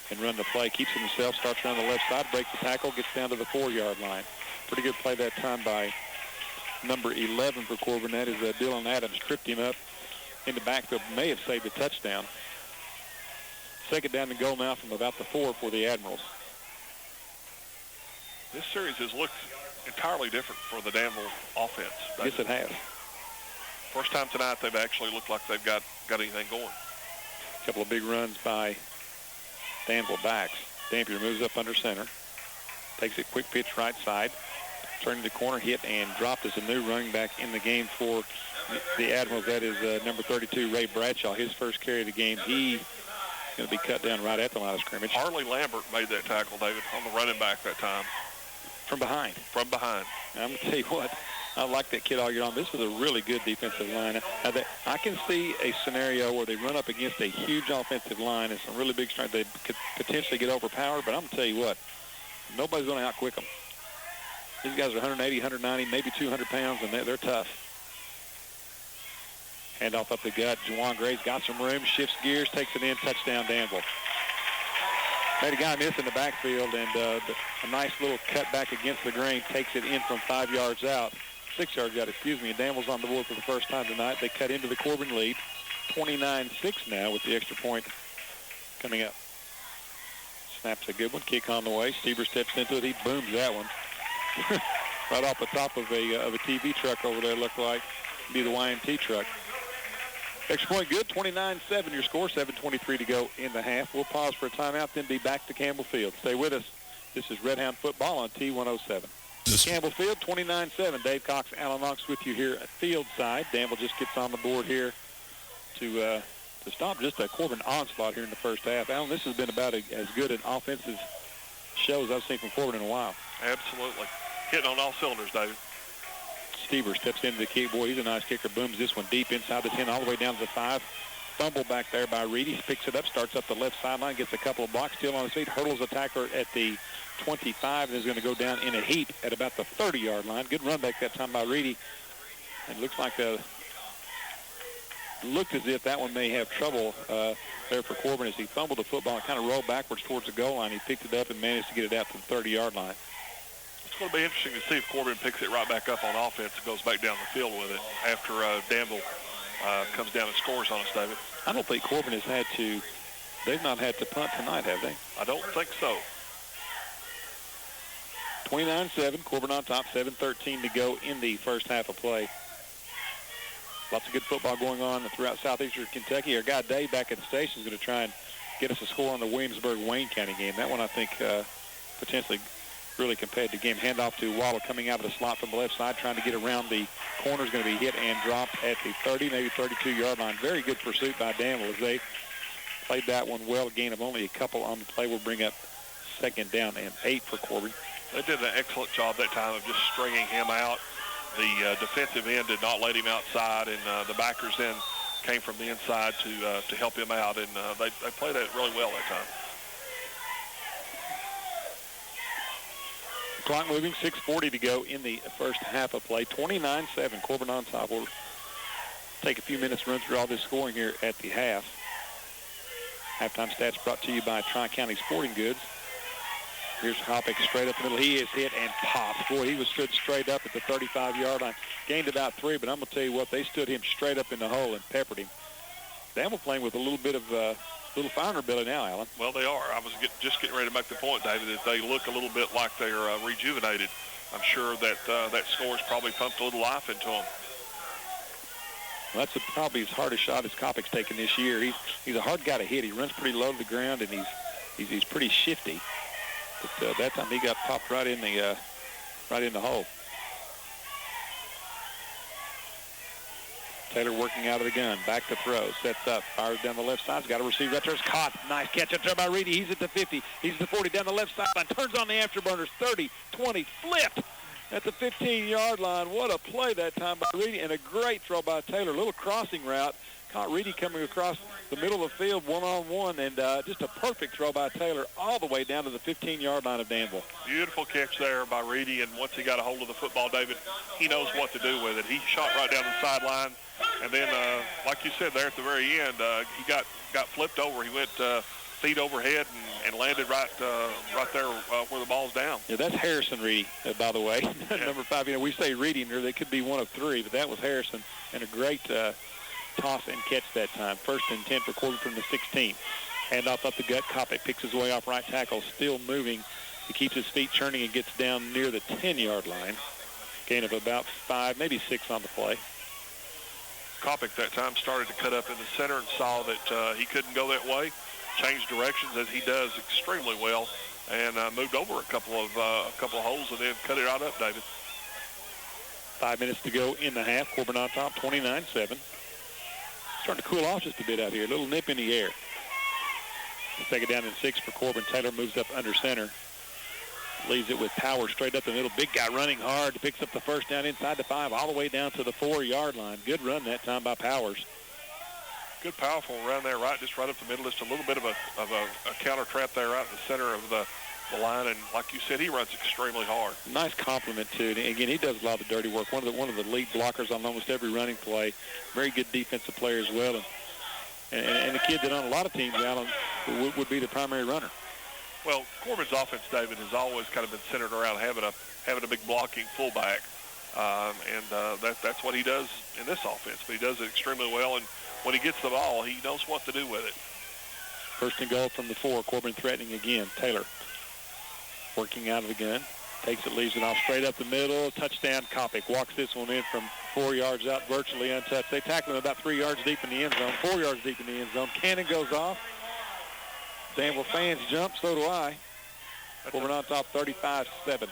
and run the play. Keeps it himself, starts around the left side, breaks the tackle, gets down to the 4-yard line. Pretty good play that time by number 11 for Corbin. That is Dylan Adams. Tripped him up in the backfield. May have saved a touchdown. Second down and goal now from about the 4 for the Admirals. This series has looked entirely different for the Danville offense. Yes, it has. First time tonight they've actually looked like they've got anything going. A couple of big runs by Danville backs. Dampier moves up under center. Takes it quick pitch right side. Turning the corner, hit and dropped as a new running back in the game for the Admirals. That is number 32, Ray Bradshaw. His first carry of the game. He's going to be cut down right at the line of scrimmage. Harley Lambert made that tackle, David, on the running back that time. From behind. From behind. I'm going to tell you what, I like that kid all year long. This is a really good defensive line. I can see a scenario where they run up against a huge offensive line and some really big strength. They could potentially get overpowered, but I'm going to tell you what, nobody's going to outquick them. These guys are 180, 190, maybe 200 pounds, and they're tough. Handoff up the gut. Juwan Gray's got some room, shifts gears, takes it in, touchdown Danville. Made a guy miss in the backfield, and a nice little cut back against the grain, takes it in from 5 yards out, 6 yards out, excuse me, and Danville's on the board for the first time tonight. They cut into the Corbin lead, 29-6 now with the extra point coming up. Snaps a good one, kick on the way. Stever steps into it, he booms that one. Right off the top of a TV truck over there, looked like. Be the YMT truck. Extra point good, 29-7 your score, 7:23 to go in the half. We'll pause for a timeout, then be back to Campbell Field. Stay with us. This is Redhound football on T107. Campbell Field, 29-7. Dave Cox, Alan Knox with you here at field side. Danville just gets on the board here to stop just a Corbin onslaught here in the first half. Alan, this has been about as good an offensive show as I've seen from Corbin in a while. Absolutely. Hitting on all cylinders, David. Stever steps into the kick. Boy, he's a nice kicker. Booms this one deep inside the 10 all the way down to the 5. Fumble back there by Reedy. He picks it up, starts up the left sideline, gets a couple of blocks, still on his feet, hurdles a tackler at the 25, and is going to go down in a heap at about the 30-yard line. Good run back that time by Reedy. It looks like looked as if that one may have trouble there for Corbin as he fumbled the football and kind of rolled backwards towards the goal line. He picked it up and managed to get it out to the 30-yard line. It's going to be interesting to see if Corbin picks it right back up on offense and goes back down the field with it after Danville comes down and scores on us, David. I don't think Corbin has had to, they've not had to punt tonight, have they? I don't think so. 29-7, Corbin on top, 7:13 to go in the first half of play. Lots of good football going on throughout southeastern Kentucky. Our guy Dave back at the station is going to try and get us a score on the Williamsburg-Wayne County game. That one, I think, potentially really competitive game. Handoff to Waddle coming out of the slot from the left side, trying to get around the corner. Is going to be hit and dropped at the 30, maybe 32-yard line. Very good pursuit by Danville as they played that one well. A gain of only a couple on the play will bring up second down and 8 for Corbin. They did an excellent job that time of just stringing him out. The defensive end did not let him outside, and the backers then came from the inside to help him out, and they played that really well that time. Clock moving, 6:40 to go in the first half of play. 29-7, Corbin on top. We'll take a few minutes to run through all this scoring here at the half. Halftime stats brought to you by Tri-County Sporting Goods. Here's Hoppick straight up the middle. He is hit and popped. Boy, he was stood straight up at the 35-yard line. Gained about 3, but I'm going to tell you what, they stood him straight up in the hole and peppered him. Danville playing with a little bit of little vulnerability now, Alan. Well, they are. I was just getting ready to make the point, David, that they look a little bit like they're rejuvenated. I'm sure that that score's probably pumped a little life into them. Well, that's probably his hardest shot as Hoppick's taken this year. He's a hard guy to hit. He runs pretty low to the ground, and he's pretty shifty. But that time he got popped right in the hole. Taylor working out of the gun, back to throw, sets up, fires down the left side. He's got a receiver right there. It's caught. Nice catch up there by Reedy. He's at the 50. He's at the 40 down the left sideline. Turns on the afterburners. 30, 20, flipped. at the 15-yard line. What a play that time by Reedy, and a great throw by Taylor. A little crossing route. Caught Reedy coming across the middle of the field one-on-one, and just a perfect throw by Taylor all the way down to the 15-yard line of Danville. Beautiful catch there by Reedy, and once he got a hold of the football, David, he knows what to do with it. He shot right down the sideline, and then, like you said there at the very end, he got flipped over. He went feet overhead and landed right there where the ball's down. Yeah, that's Harrison Reedy, by the way. Yeah. Number 5. We say Reedy in there. They could be one of 3, but that was Harrison, and a great toss and catch that time. 1st and 10 for Corbin from the 16. Handoff up the gut. Kopic picks his way off right tackle, still moving. He keeps his feet churning and gets down near the 10-yard line. Gain of about 5, maybe 6 on the play. Kopic that time started to cut up in the center and saw that he couldn't go that way. Changed directions as he does extremely well, and moved over a couple of holes and then cut it right up, David. 5 minutes to go in the half. Corbin on top, 29-7. Starting to cool off just a bit out here. A little nip in the air. Second down and 6 for Corbin. Taylor moves up under center. Leaves it with power straight up the middle. Big guy running hard. Picks up the first down inside the 5, all the way down to the 4-yard line. Good run that time by Powers. Good, powerful run there, just right up the middle. Just a little bit of a counter trap there right in the center of the line, and like you said, he runs extremely hard. Nice compliment too. And again, he does a lot of the dirty work. One of the lead blockers on almost every running play. Very good defensive player as well, and the kid that on a lot of teams, Alan, would be the primary runner. Well, Corbin's offense, David, has always kind of been centered around having a big blocking fullback, and that's what he does in this offense. But he does it extremely well, and when he gets the ball, he knows what to do with it. 1st and goal from the 4. Corbin threatening again. Taylor working out of the gun. Takes it, leaves it off straight up the middle. Touchdown, Kopic. Walks this one in from 4 yards out, virtually untouched. They tackle him about 3 yards deep in the end zone, 4 yards deep in the end zone. Cannon goes off. Danville fans jump, so do I. Corbin on top, 35-7.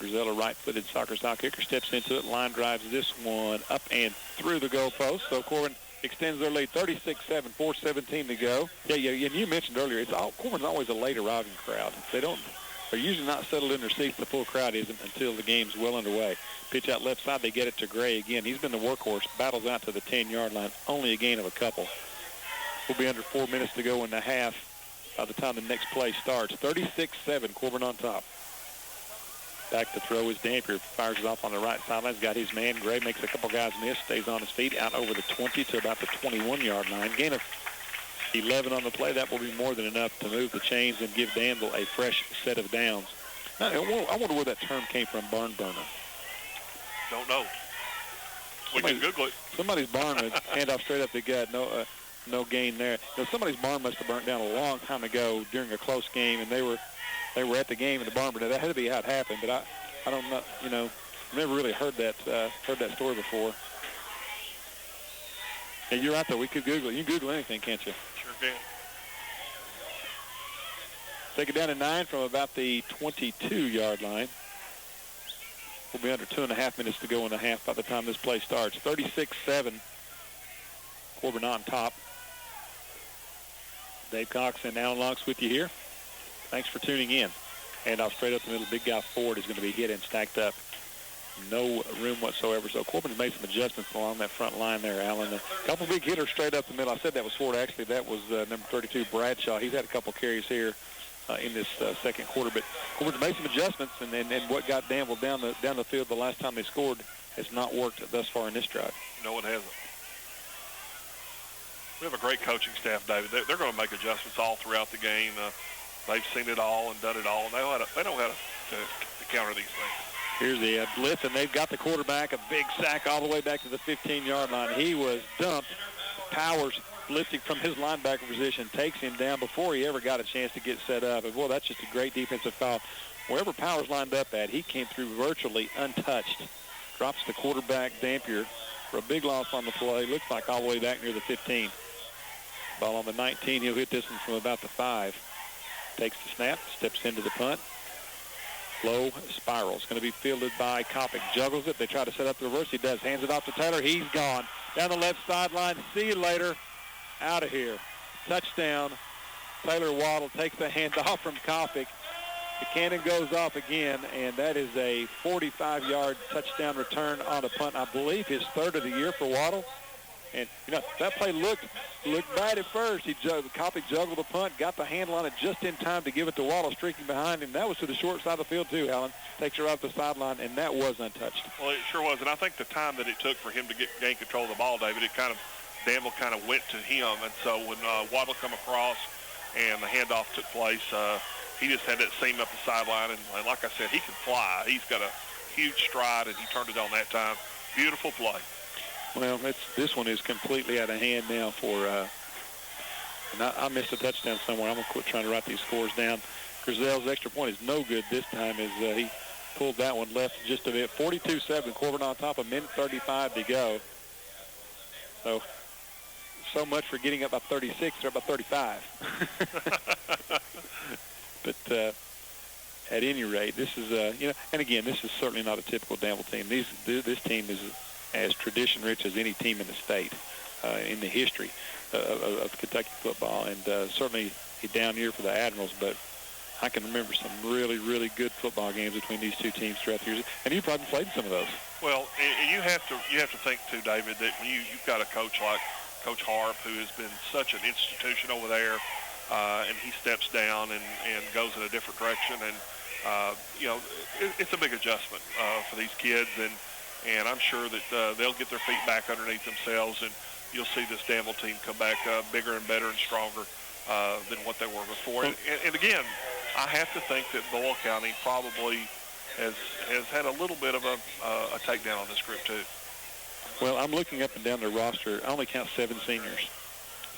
Brazella, right-footed soccer style kicker, steps into it. Line drives this one up and through the goalpost. So Corbin extends their lead, 36-7, 4:17 to go. Yeah, and you mentioned earlier, Corbin's always a late arriving crowd. They're usually not settled in their seats. The full crowd isn't until the game's well underway. Pitch out left side, they get it to Gray again. He's been the workhorse, battles out to the 10-yard line, only a gain of a couple. We'll be under 4 minutes to go in the half by the time the next play starts. 36-7, Corbin on top. Back to throw is Dampier. Fires it off on the right sideline. He's got his man. Gray makes a couple guys miss. Stays on his feet out over the 20 to about the 21-yard line. Gain of 11 on the play. That will be more than enough to move the chains and give Danville a fresh set of downs. Now, I wonder where that term came from, barn burner. Don't know. We can Google it. Somebody's barn was hand off straight up the gut. No gain there. Somebody's barn must have burnt down a long time ago during a close game, and they were at the game in the barn, but that had to be how it happened. But I don't know, never really heard that story before. Yeah, you're right though. We could Google it. You can Google anything, can't you? Sure can. Take it down to 9 from about the 22-yard line. We'll be under 2.5 minutes to go in the half by the time this play starts. 36-7. Corbin on top. Dave Cox and Alan Locks with you here. Thanks for tuning in. Handoff straight up the middle. Big guy Ford is going to be hit and stacked up. No room whatsoever. So Corbin's made some adjustments along that front line there, Alan. A couple big hitters straight up the middle. I said that was Ford. Actually, that was number 32, Bradshaw. He's had a couple carries here in this second quarter. But Corbin's made some adjustments, and what got Danville down the field the last time they scored has not worked thus far in this drive. No, it hasn't. We have a great coaching staff, David. They're going to make adjustments all throughout the game. They've seen it all and done it all, and they know how to counter these things. Here's the blitz, and they've got the quarterback, a big sack all the way back to the 15-yard line. He was dumped. Powers, blitzing from his linebacker position, takes him down before he ever got a chance to get set up. And, boy, that's just a great defensive foul. Wherever Powers lined up at, he came through virtually untouched. Drops the quarterback, Dampier, for a big loss on the play. Looks like all the way back near the 15. Ball on the 19. He'll hit this one from about the 5. Takes the snap, steps into the punt. Low spiral. It's going to be fielded by Kopic. Juggles it. They try to set up the reverse. He does. Hands it off to Taylor. He's gone. Down the left sideline. See you later. Out of here. Touchdown. Taylor Waddle takes the hand off from Kopic. The cannon goes off again, and that is a 45-yard touchdown return on a punt. I believe his third of the year for Waddle. And, that play looked bad at first. Coppy juggled the punt, got the handle on it just in time to give it to Waddle, streaking behind him. That was to the short side of the field, too, Alan. Takes her off the sideline, and that was untouched. Well, it sure was. And I think the time that it took for him to gain control of the ball, David, Danville kind of went to him. And so when Waddle come across and the handoff took place, he just had that seam up the sideline. And like I said, he can fly. He's got a huge stride, and he turned it on that time. Beautiful play. Well, this one is completely out of hand now for and I missed a touchdown somewhere. I'm going to quit trying to write these scores down. Grizel's extra point is no good this time as he pulled that one left just a bit. 42-7, Corbin on top, a minute 35 to go. So much for getting up by 36. They're up by 35. But at any rate, this is, and again, this is certainly not a typical Danville team. This team is as tradition-rich as any team in the state in the history of Kentucky football, and certainly a down year for the Admirals, but I can remember some really, really good football games between these two teams throughout the years, and you probably played some of those. Well, and you have to think, too, David, that when you've got a coach like Coach Harp, who has been such an institution over there, and he steps down and goes in a different direction, and, it's a big adjustment for these kids, and I'm sure that they'll get their feet back underneath themselves, and you'll see this Danville team come back bigger and better and stronger than what they were before. And again, I have to think that Boyle County probably has had a little bit of a takedown on this group, too. Well, I'm looking up and down the roster. I only count 7 seniors.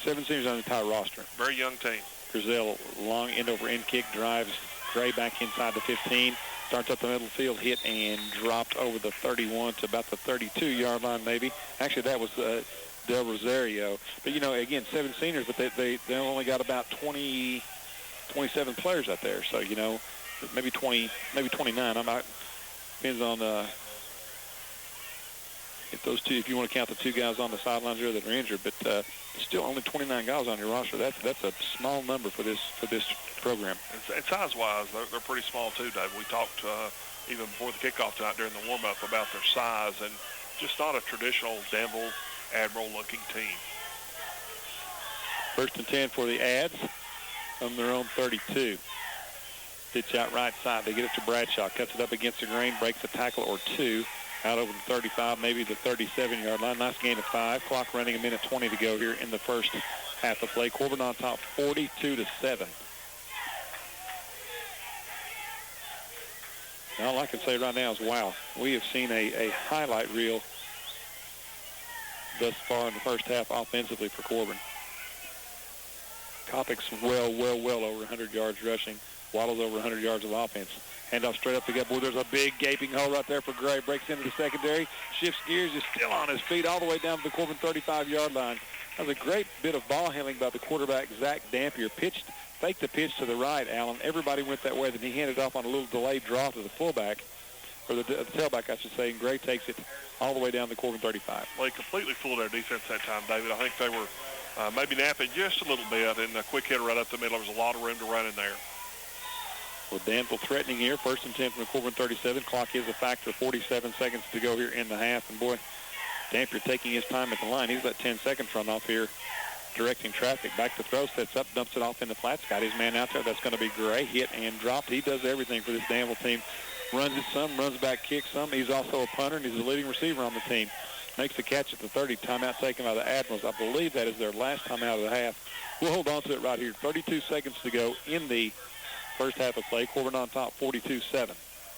7 seniors on the entire roster. Very young team. Grizel, long end-over-end kick, drives Gray back inside the 15. Starts up the middle field, hit and dropped over the 31 to about the 32-yard line, maybe. Actually, that was Del Rosario. But, again, 7 seniors, but they only got about 27 players out there. So, maybe 20, maybe 29. Depends on if you want to count the 2 guys on the sidelines there that are injured. But still only 29 guys on your roster. That's a small number for this program. And size-wise, they're pretty small too, Dave. We talked even before the kickoff tonight during the warm-up about their size, and just not a traditional Danville Admiral-looking team. 1st and 10 for the Ads on their own 32. Pitch out right side. They get it to Bradshaw. Cuts it up against the grain, breaks a tackle or 2. Out over the 35, maybe the 37-yard line. Nice gain of 5. Clock running, a minute 20 to go here in the first half of play. Corbin on top, 42-7. All I can say right now is, wow, we have seen a highlight reel thus far in the first half offensively for Corbin. Kopic's well over 100 yards rushing. Waddle's over 100 yards of offense. Handoff straight up the gut. Boy, there's a big gaping hole right there for Gray. Breaks into the secondary. Shifts gears. Is still on his feet all the way down to the Corbin 35-yard line. That was a great bit of ball handling by the quarterback, Zach Dampier. Faked the pitch to the right, Allen. Everybody went that way. Then he handed off on a little delayed draw to the fullback, or the tailback, I should say. And Gray takes it all the way down to Corbin 35. Well, he completely fooled our defense that time, David. I think they were maybe napping just a little bit, and a quick hitter right up the middle. There was a lot of room to run in there. Well, Danville threatening here. 1st and 10 from the Corbin 37. Clock is a factor. 47 seconds to go here in the half. And, boy, Dampier taking his time at the line. He's let 10 seconds run off here, directing traffic. Back to throw, sets up, dumps it off in the flats. Got his man out there. That's going to be Gray. Hit and dropped. He does everything for this Danville team. Runs it some, runs back, kicks some. He's also a punter, and he's the leading receiver on the team. Makes the catch at the 30. Timeout taken by the Admirals. I believe that is their last timeout of the half. We'll hold on to it right here. 32 seconds to go in the first half of play. Corbin on top, 42-7.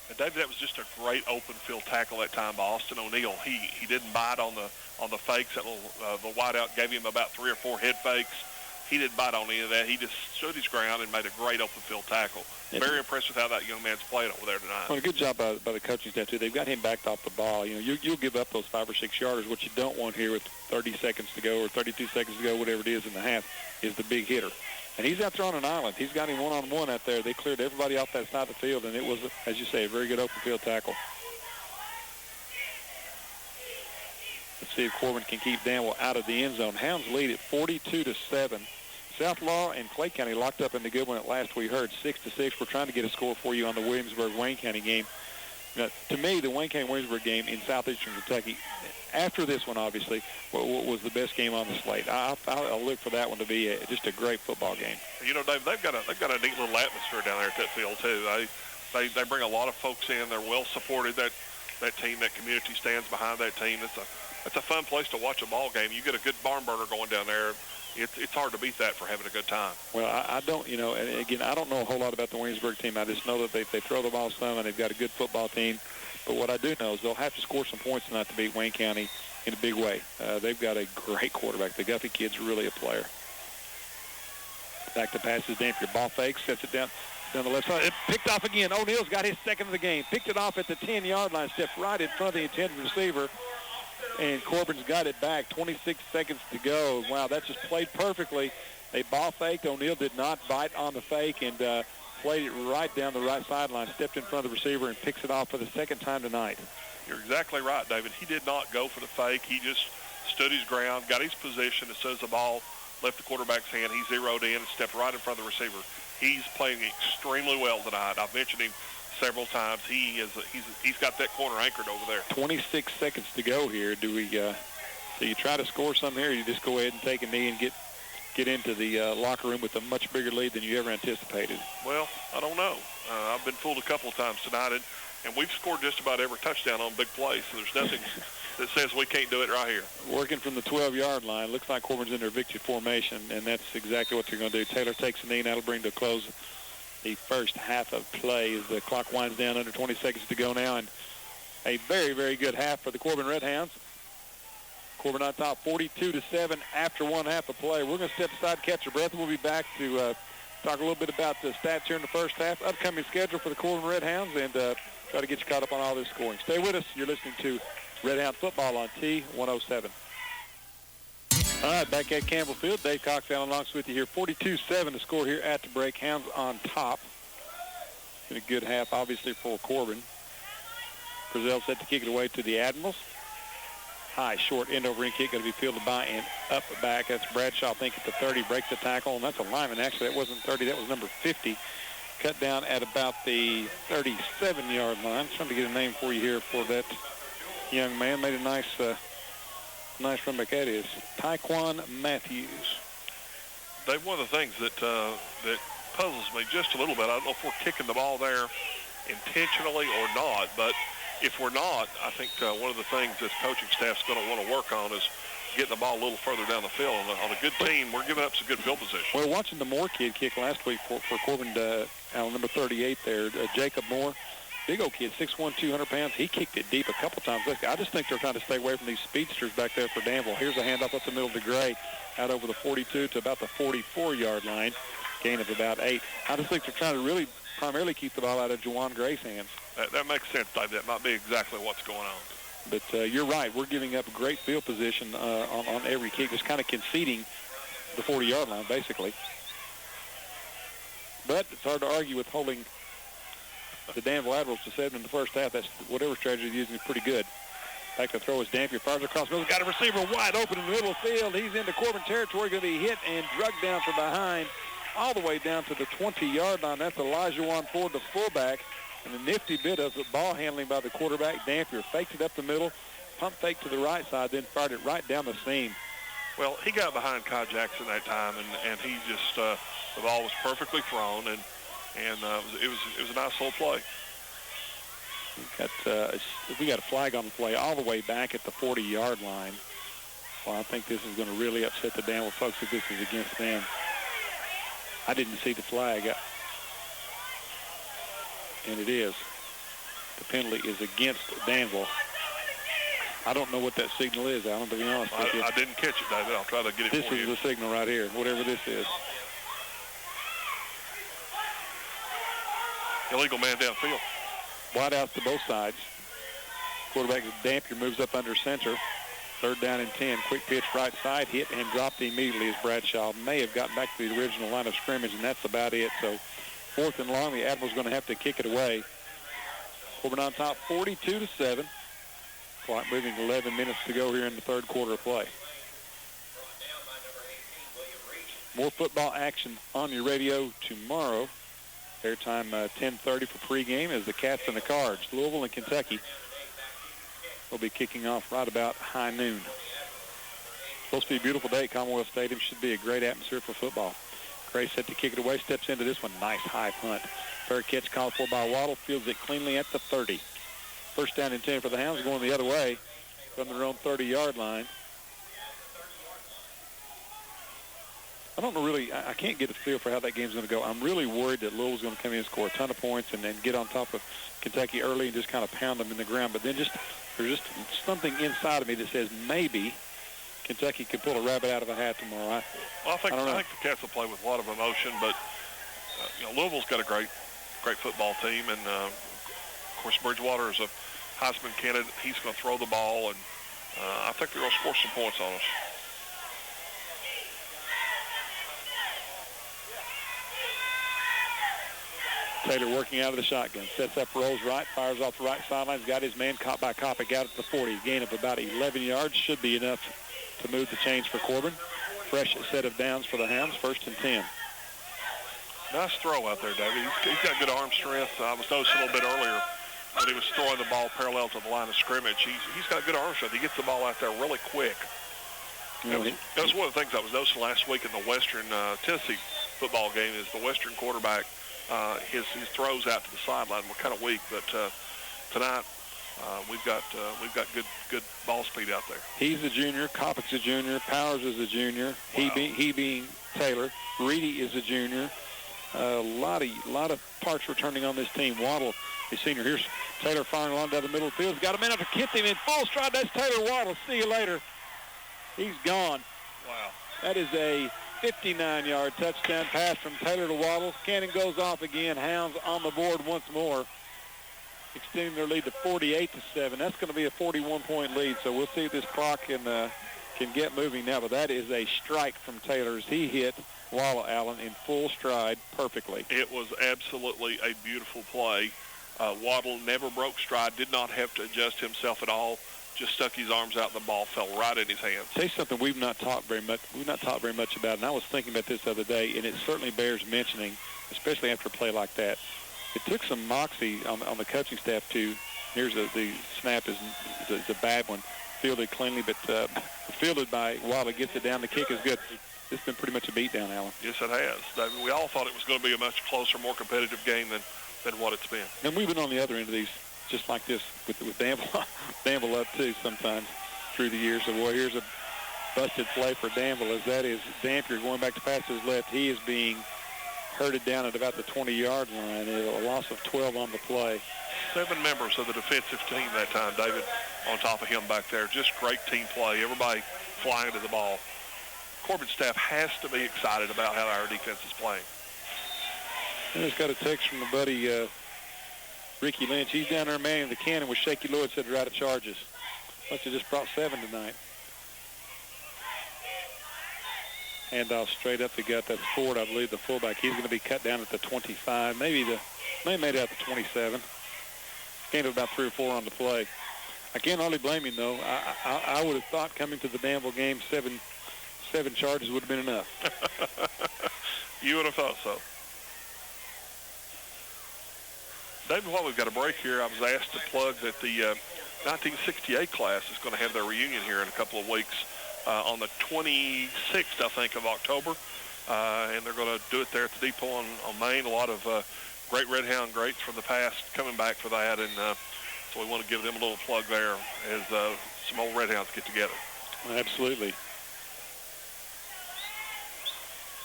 And David, that was just a great open field tackle that time by Austin O'Neill. He didn't bite on the fakes. That little the wideout gave him about 3 or 4 head fakes. He didn't bite on any of that. He just stood his ground and made a great open field tackle. Very impressed with how that young man's played over there tonight. Well, a good job by the coaching staff too. They've got him backed off the ball. You'll give up those 5 or 6 yarders. What you don't want here with 30 seconds to go or 32 seconds to go, whatever it is in the half, is the big hitter. And he's out there on an island. He's got him one-on-one out there. They cleared everybody off that side of the field, and it was, as you say, a very good open field tackle. Let's see if Corbin can keep Danville out of the end zone. Hounds lead at 42-7. South Law and Clay County locked up in the good one at last we heard, 6-6. We're trying to get a score for you on the Williamsburg-Wayne County game. Now, to me, the Wayne County-Williamsburg game in southeastern Kentucky, after this one, obviously, was the best game on the slate. I'll look for that one to be just a great football game. You know, Dave, they've got a neat little atmosphere down there at that field too. They bring a lot of folks in. They're well supported. That team, that community stands behind that team. It's a fun place to watch a ball game. You get a good barn burner going down there. It's hard to beat that for having a good time. Well, I don't, and again, I don't know a whole lot about the Williamsburg team. I just know that they throw the ball some, and they've got a good football team. But what I do know is they'll have to score some points tonight to beat Wayne County in a big way. They've got a great quarterback. The Guffey kid's really a player. Back to passes, Dampier. Ball fakes, sets it down the left side. It picked off again. O'Neill's got his second of the game. Picked it off at the 10-yard line, stepped right in front of the intended receiver. And Corbin's got it back. 26 seconds to go. Wow, that just played perfectly. They ball faked. O'Neill did not bite on the fake and played it right down the right sideline, stepped in front of the receiver, and picks it off for the second time tonight. You're exactly right, David. He did not go for the fake. He just stood his ground, got his position. As soon as the ball left the quarterback's hand, he zeroed in and stepped right in front of the receiver. He's playing extremely well tonight. I've mentioned him several times. He's got that corner anchored over there. 26 seconds to go here. Do you try to score some here, or you just go ahead and take a knee and get into the locker room with a much bigger lead than you ever anticipated? Well, I don't know. I've been fooled a couple of times tonight, and we've scored just about every touchdown on big plays, so there's nothing that says we can't do it right here. Working from the 12-yard line. Looks like Corbin's in their victory formation, and that's exactly what they're going to do. Taylor takes a knee, and that'll bring to a close the first half of play as the clock winds down under 20 seconds to go now, and a very, very good half for the Corbin Redhounds. Corbin on top 42-7 after one half of play. We're going to step aside, catch our breath, and we'll be back to talk a little bit about the stats here in the first half, upcoming schedule for the Corbin Redhounds, and try to get you caught up on all this scoring. Stay with us. You're listening to Redhound Football on T107. All right, back at Campbell Field. Dave Cox, Alan Lonks with you here. 42-7 to score here at the break. Hounds on top. Been a good half, obviously, for Corbin. Frizzell set to kick it away to the Admirals. High, short, end-over-end kick going to be fielded by and up back. That's Bradshaw, I think, at the 30. Breaks the tackle, and that's a lineman. Actually, that wasn't 30. That was number 50. Cut down at about the 37-yard line. I'm trying to get a name for you here for that young man. Made a nice run back. That is Tyquan Matthews. Dave, one of the things that puzzles me just a little bit, I don't know if we're kicking the ball there intentionally or not, but if we're not, I think one of the things this coaching staff's going to want to work on is getting the ball a little further down the field. On a good team, we're giving up some good field position. Well, watching the Moore kid kick last week for Corbin, number 38 there, Jacob Moore, big old kid, 6'1", 200 pounds. He kicked it deep a couple times. I just think they're trying to stay away from these speedsters back there for Danville. Here's a handoff up the middle to Gray, out over the 42 to about the 44-yard line, gain of about 8. I just think they're trying to really primarily keep the ball out of Juwan Gray's hands. That makes sense, Dave. That might be exactly what's going on. But you're right. We're giving up great field position on every kick, just kind of conceding the 40-yard line, basically. But it's hard to argue with holding the Danville Admirals to 7 in the first half. That's whatever strategy they're using is pretty good. Back to throw is Dampier. Fires across the middle. Got a receiver wide open in the middle of the field. He's into Corbin territory. Going to be hit and drugged down from behind all the way down to the 20-yard line. That's Elijah Ford, the fullback. And a nifty bit of ball handling by the quarterback. Dampier faked it up the middle, pump fake to the right side, then fired it right down the seam. Well, he got behind Kai Jackson that time, and he just the ball was perfectly thrown, and it was a nice little play. We got a flag on the play all the way back at the 40-yard line. Well, I think this is going to really upset the Danville folks if this is against them. I didn't see the flag. And it is. The penalty is against Danville. I don't know what that signal is, Alan, to be honest with you. I didn't catch it, David. I'll try to get it for you. This is the signal right here, whatever this is. Illegal man downfield. Wide outs to both sides. Quarterback Dampier moves up under center. 3rd down and 10. Quick pitch right side, hit and dropped immediately as Bradshaw may have gotten back to the original line of scrimmage, and that's about it. So 4th and long, the Admirals going to have to kick it away. Corbin on top 42-7. Clock moving, 11 minutes to go here in the 3rd quarter of play. More football action on your radio tomorrow. Airtime 10:30 for pregame as the Cats and the Cards. Louisville and Kentucky will be kicking off right about high noon. Supposed to be a beautiful day at Commonwealth Stadium. Should be a great atmosphere for football. Gray set to kick it away. Steps into this one. Nice high punt. Fair catch called for by Waddle. Fields it cleanly at the 30. First down and 10 for the Hounds, going the other way from their own 30-yard line. I don't know really, I can't get a feel for how that game's going to go. I'm really worried that Louisville's going to come in and score a ton of points and then get on top of Kentucky early and just kind of pound them in the ground. But then there's just something inside of me that says maybe Kentucky could pull a rabbit out of a hat tomorrow. I think the Cats will play with a lot of emotion, but Louisville's got a great football team, and of course Bridgewater is a Heisman candidate. He's going to throw the ball, and I think they're going to score some points on us. Taylor working out of the shotgun. Sets up, rolls right, fires off the right sideline. He's got his man caught by Kopic out at the 40. Gain of about 11 yards. Should be enough to move the chains for Corbin. Fresh set of downs for the Hounds. 1st and 10. Nice throw out there, David. He's got good arm strength. I was noticing a little bit earlier when he was throwing the ball parallel to the line of scrimmage. He's got good arm strength. He gets the ball out there really quick. That was one of the things I was noticing last week in the Western Tennessee football game is the Western quarterback, his throws out to the sideline were kind of weak, but tonight we've got good ball speed out there. He's a junior. Kopic's a junior. Powers is a junior. Wow. He being Taylor. Reedy is a junior. A lot of parts returning on this team. Waddle, the senior. Here's Taylor firing along down the middle of the field. He's got a man up to kiss him in full stride. That's Taylor Waddle. See you later. He's gone. Wow. That is a 59-yard touchdown pass from Taylor to Waddle. Cannon goes off again. Hounds on the board once more, extending their lead to 48-7. That's going to be a 41-point lead, so we'll see if this clock can get moving now. But that is a strike from Taylor as he hit Waddle, Allen, in full stride perfectly. It was absolutely a beautiful play. Waddle never broke stride, did not have to adjust himself at all. Just stuck his arms out, and the ball fell right in his hands. Tell you something we've not talked very much about, and I was thinking about this the other day, and it certainly bears mentioning, especially after a play like that. It took some moxie on the coaching staff to. Here's the snap is a bad one, fielded cleanly, but fielded by Waddle. Gets it down. The kick is good. This has been pretty much a beatdown, Alan. Yes, it has. David, we all thought it was going to be a much closer, more competitive game than what it's been. And we've been on the other end of these. Just like this with Danville up too sometimes through the years. So, boy, here's a busted play for Danville as that is Dampier going back to pass to his left. He is being herded down at about the 20-yard line. A loss of 12 on the play. 7 members of the defensive team that time, David, on top of him back there. Just great team play. Everybody flying to the ball. Corbin staff has to be excited about how our defense is playing. I just got a text from the buddy Ricky Lynch. He's down there manning the cannon with Shaky Lewis said they're out of charges. Must have just brought 7 tonight. Handoff straight up the gut. That's Ford, I believe, the fullback. He's going to be cut down at the 25. Maybe made it out to 27. Gained about 3 or 4 on the play. I can't hardly blame him, though. I would have thought coming to the Danville game, 7 charges would have been enough. You would have thought so. David, while we've got a break here, I was asked to plug that the 1968 class is going to have their reunion here in a couple of weeks on the 26th, I think, of October. And they're going to do it there at the depot on Main. A lot of great Redhound greats from the past coming back for that. And so we want to give them a little plug there as some old Redhounds get together. Absolutely.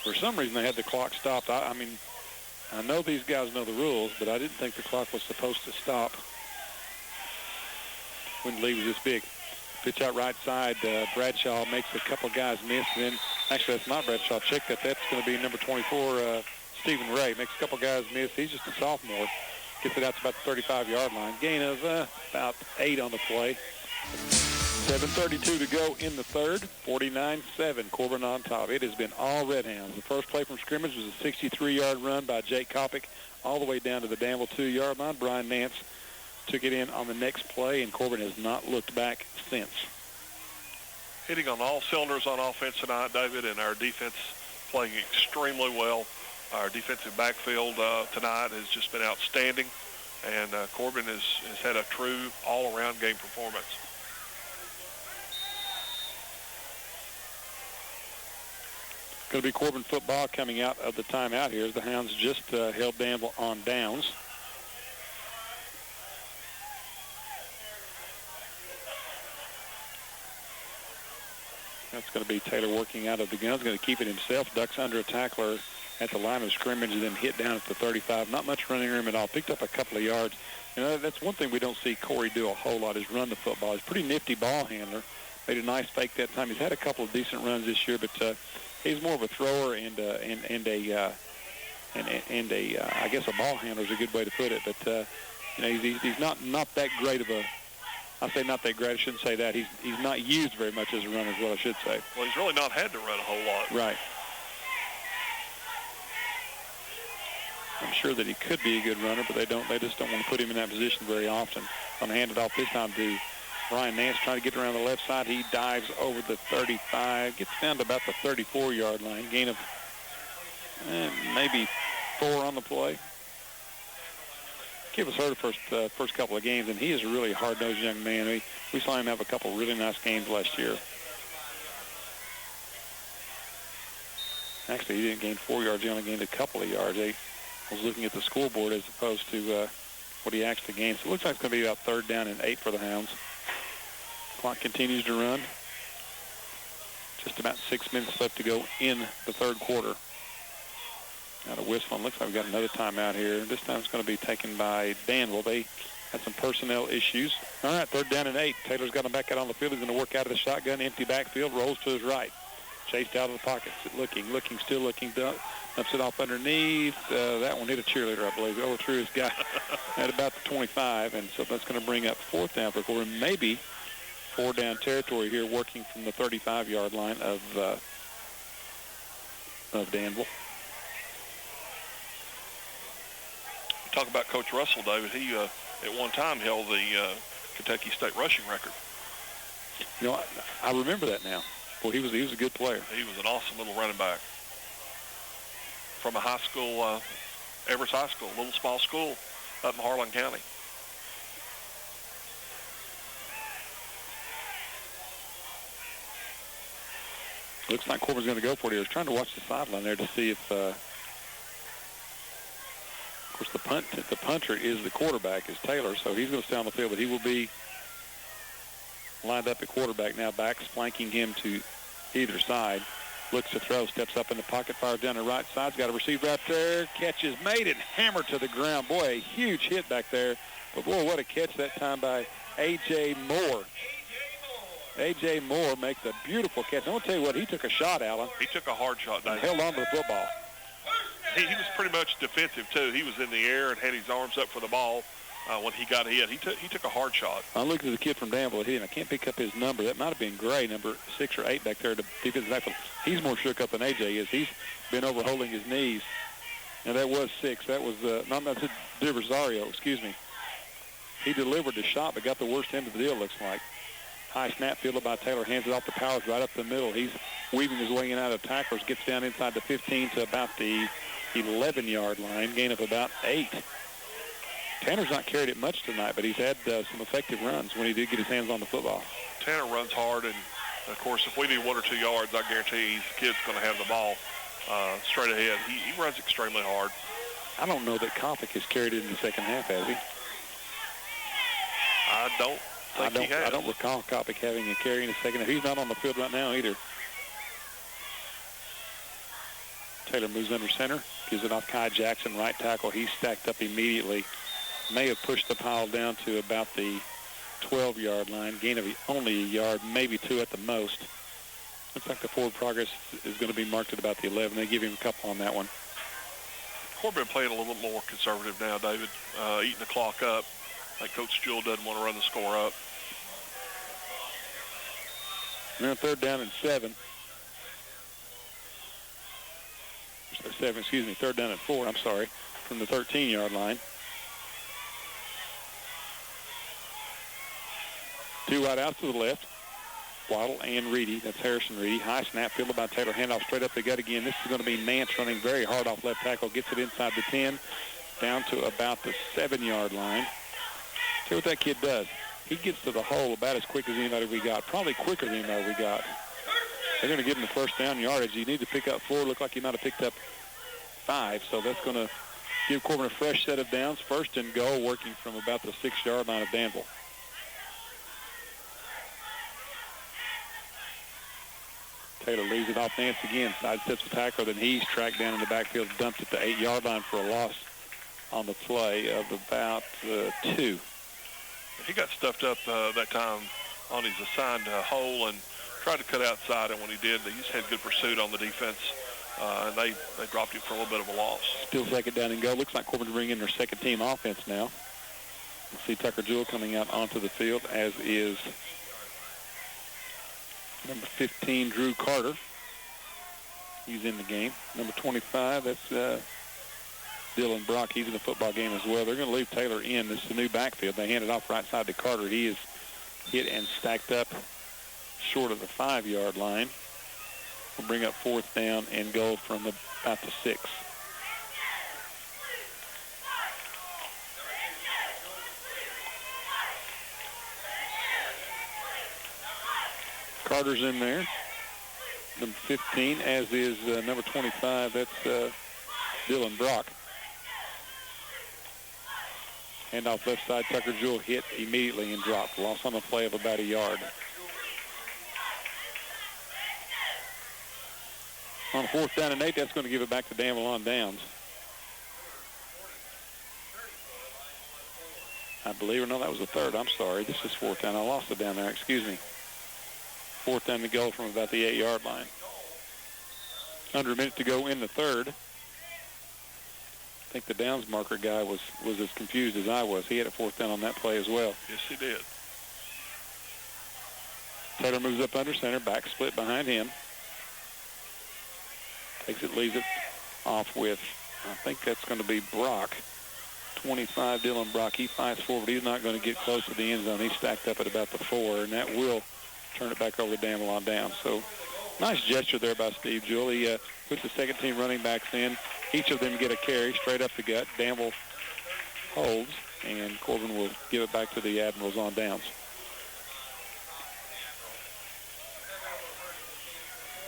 For some reason, they had the clock stopped. I mean, I know these guys know the rules, but I didn't think the clock was supposed to stop when the lead was this big. Pitch out right side. Bradshaw makes a couple guys miss. And then, actually, that's not Bradshaw. Check that. That's going to be number 24, Stephen Ray. Makes a couple guys miss. He's just a sophomore. Gets it out to about the 35-yard line. Gain of about 8 on the play. 7:32 to go in the third. 49-7. Corbin on top. It has been all Redhounds. The first play from scrimmage was a 63-yard run by Jake Kopic all the way down to the Danville 2-yard line. Brian Nance took it in on the next play, and Corbin has not looked back since. Hitting on all cylinders on offense tonight, David, and our defense playing extremely well. Our defensive backfield tonight has just been outstanding, and Corbin has had a true all-around game performance. Going to be Corbin football coming out of the timeout here as the Hounds just held Danville on downs. That's going to be Taylor working out of the gun. He's going to keep it himself. Ducks under a tackler at the line of scrimmage and then hit down at the 35. Not much running room at all. Picked up a couple of yards. You know, that's one thing we don't see Corey do a whole lot is run the football. He's a pretty nifty ball handler. Made a nice fake that time. He's had a couple of decent runs this year, but he's more of a thrower and a I guess a ball handler is a good way to put it. But you know, he's not that great of a. I say not that great. I shouldn't say that. He's not used very much as a runner, is what I should say. Well, he's really not had to run a whole lot. Right. I'm sure that he could be a good runner, but they just don't want to put him in that position very often. I'm going to hand it off this time to Ryan Nance, trying to get around the left side. He dives over the 35, gets down to about the 34-yard line. Gain of maybe 4 on the play. Kid was hurt the first couple of games, and he is a really hard-nosed young man. We saw him have a couple really nice games last year. Actually, he didn't gain 4 yards. He only gained a couple of yards. I was looking at the scoreboard as opposed to what he actually gained. So it looks like it's going to be about 3rd down and 8 for the Hounds. Clock continues to run. Just about 6 minutes left to go in the 3rd quarter. Out of whistle, and looks like we've got another timeout here. This time it's going to be taken by Danville. They had some personnel issues. All right, 3rd down and 8. Taylor's got him back out on the field. He's going to work out of the shotgun, empty backfield, rolls to his right. Chased out of the pocket, still looking, dumps it off underneath. That one hit a cheerleader, I believe. Overthrew his guy at about the 25, and so that's going to bring up 4th down for Corbin. Maybe 4-down territory here, working from the 35-yard line of Danville. Talk about Coach Russell, David. He at one time held the Kentucky State rushing record. You know, I remember that now. Boy, he was a good player. He was an awesome little running back from a high school, Everest High School, a little small school up in Harlan County. Looks like Corbin's going to go for it. He was trying to watch the sideline there to see if. Of course, the punter is the quarterback, is Taylor, so he's going to stay on the field, but he will be lined up at quarterback now. Backs flanking him to either side. Looks to throw, steps up in the pocket, fires down the right side. He's got a receiver right there. Catch is made and hammered to the ground. Boy, a huge hit back there. But, boy, what a catch that time by A.J. Moore. A.J. Moore makes a beautiful catch. I'm going to tell you what, he took a shot, Alan. He took a hard shot, Dave. Held on to the football. He was pretty much defensive, too. He was in the air and had his arms up for the ball when he got hit. He took a hard shot. I looked at the kid from Danville here, and I can't pick up his number. That might have been Gray, number 6 or 8 back there. The defensive backfield. He's more shook up than A.J. is. He's been over holding his knees. And that was 6. That was not DiRosario, excuse me. He delivered the shot, but got the worst end of the deal, looks like. High snap fielded by Taylor. Hands it off to Powers right up the middle. He's weaving his way in and out of tacklers. Gets down inside the 15 to about the 11-yard line. Gain of about 8. Tanner's not carried it much tonight, but he's had some effective runs when he did get his hands on the football. Tanner runs hard, and, of course, if we need 1 or 2 yards, I guarantee the kid's going to have the ball straight ahead. He runs extremely hard. I don't know that Kopic has carried it in the second half, has he? I don't recall Kopic having a carry in the second half. He's not on the field right now either. Taylor moves under center, gives it off Kai Jackson, right tackle. He's stacked up immediately. May have pushed the pile down to about the 12-yard line. Gain of only a yard, maybe 2 at the most. Looks like the forward progress is going to be marked at about the 11. They give him a couple on that one. Corbin playing a little bit more conservative now, David, eating the clock up. Like Coach Jewell doesn't want to run the score up. Now 3rd down and 7. 3rd down and 4, I'm sorry, from the 13-yard line. 2 right out to the left. Waddle and Reedy. That's Harrison Reedy. High snap, fielded by Taylor. Handoff straight up the gut again. This is going to be Nance running very hard off left tackle. Gets it inside the 10, down to about the 7-yard line. See what that kid does. He gets to the hole about as quick as anybody we got. Probably quicker than anybody we got. They're going to give him the first down yardage. You need to pick up 4. Look like he might have picked up 5. So that's going to give Corbin a fresh set of downs. First and goal, working from about the 6-yard line of Danville. Taylor leaves it off Nance again. Sidesteps the tackler, then he's tracked down in the backfield, dumped at the 8-yard line for a loss on the play of about 2. He got stuffed up that time on his assigned hole and tried to cut outside, and when he did, they just had good pursuit on the defense, and they dropped him for a little bit of a loss. Still second down and go. Looks like Corbin's bringing in their second-team offense now. We'll see Tucker Jewell coming out onto the field, as is number 15, Drew Carter. He's in the game. Number 25, that's Dylan Brock. He's in the football game as well. They're going to leave Taylor in. This is the new backfield. They hand it off right side to Carter. He is hit and stacked up short of the 5-yard line. We'll bring up 4th down and goal from about the 6. Carter's in there. Number 15, as is number 25. That's Dylan Brock. Handoff left side. Tucker Jewell hit immediately and dropped. Loss on the play of about a yard. On 4th down and 8, that's going to give it back to Danville on downs. I believe, or no, that was the 3rd. I'm sorry. This is 4th down. I lost it down there. Excuse me. 4th down to go from about the 8-yard line. Under a minute to go in the 3rd. I think the downs marker guy was as confused as I was. He had a 4th down on that play as well. Yes, he did. Taylor moves up under center. Back split behind him. Takes it, leaves it off with, I think that's going to be Brock. 25, Dylan Brock. He fights forward. He's not going to get close to the end zone. He's stacked up at about the 4, and that will turn it back over to Danville on down. So nice gesture there by Steve Jewell. He puts the second-team running backs in. Each of them get a carry straight up the gut. Danville holds, and Corbin will give it back to the Admirals on downs.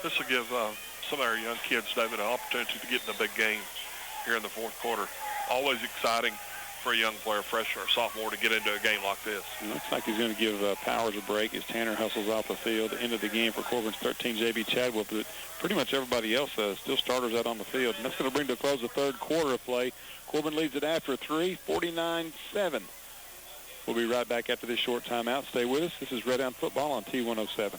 This will give some of our young kids, David, an opportunity to get in the big game here in the 4th quarter. Always exciting for a young player, freshman or sophomore, to get into a game like this. It looks like he's going to give Powers a break as Tanner hustles off the field. End of the game for Corbin's 13, J.B. Chadwell, but pretty much everybody else still starters out on the field. And that's going to bring to a close the 3rd quarter of play. Corbin leads it after 3, 49-7. We'll be right back after this short timeout. Stay with us. This is Redhound football on T107.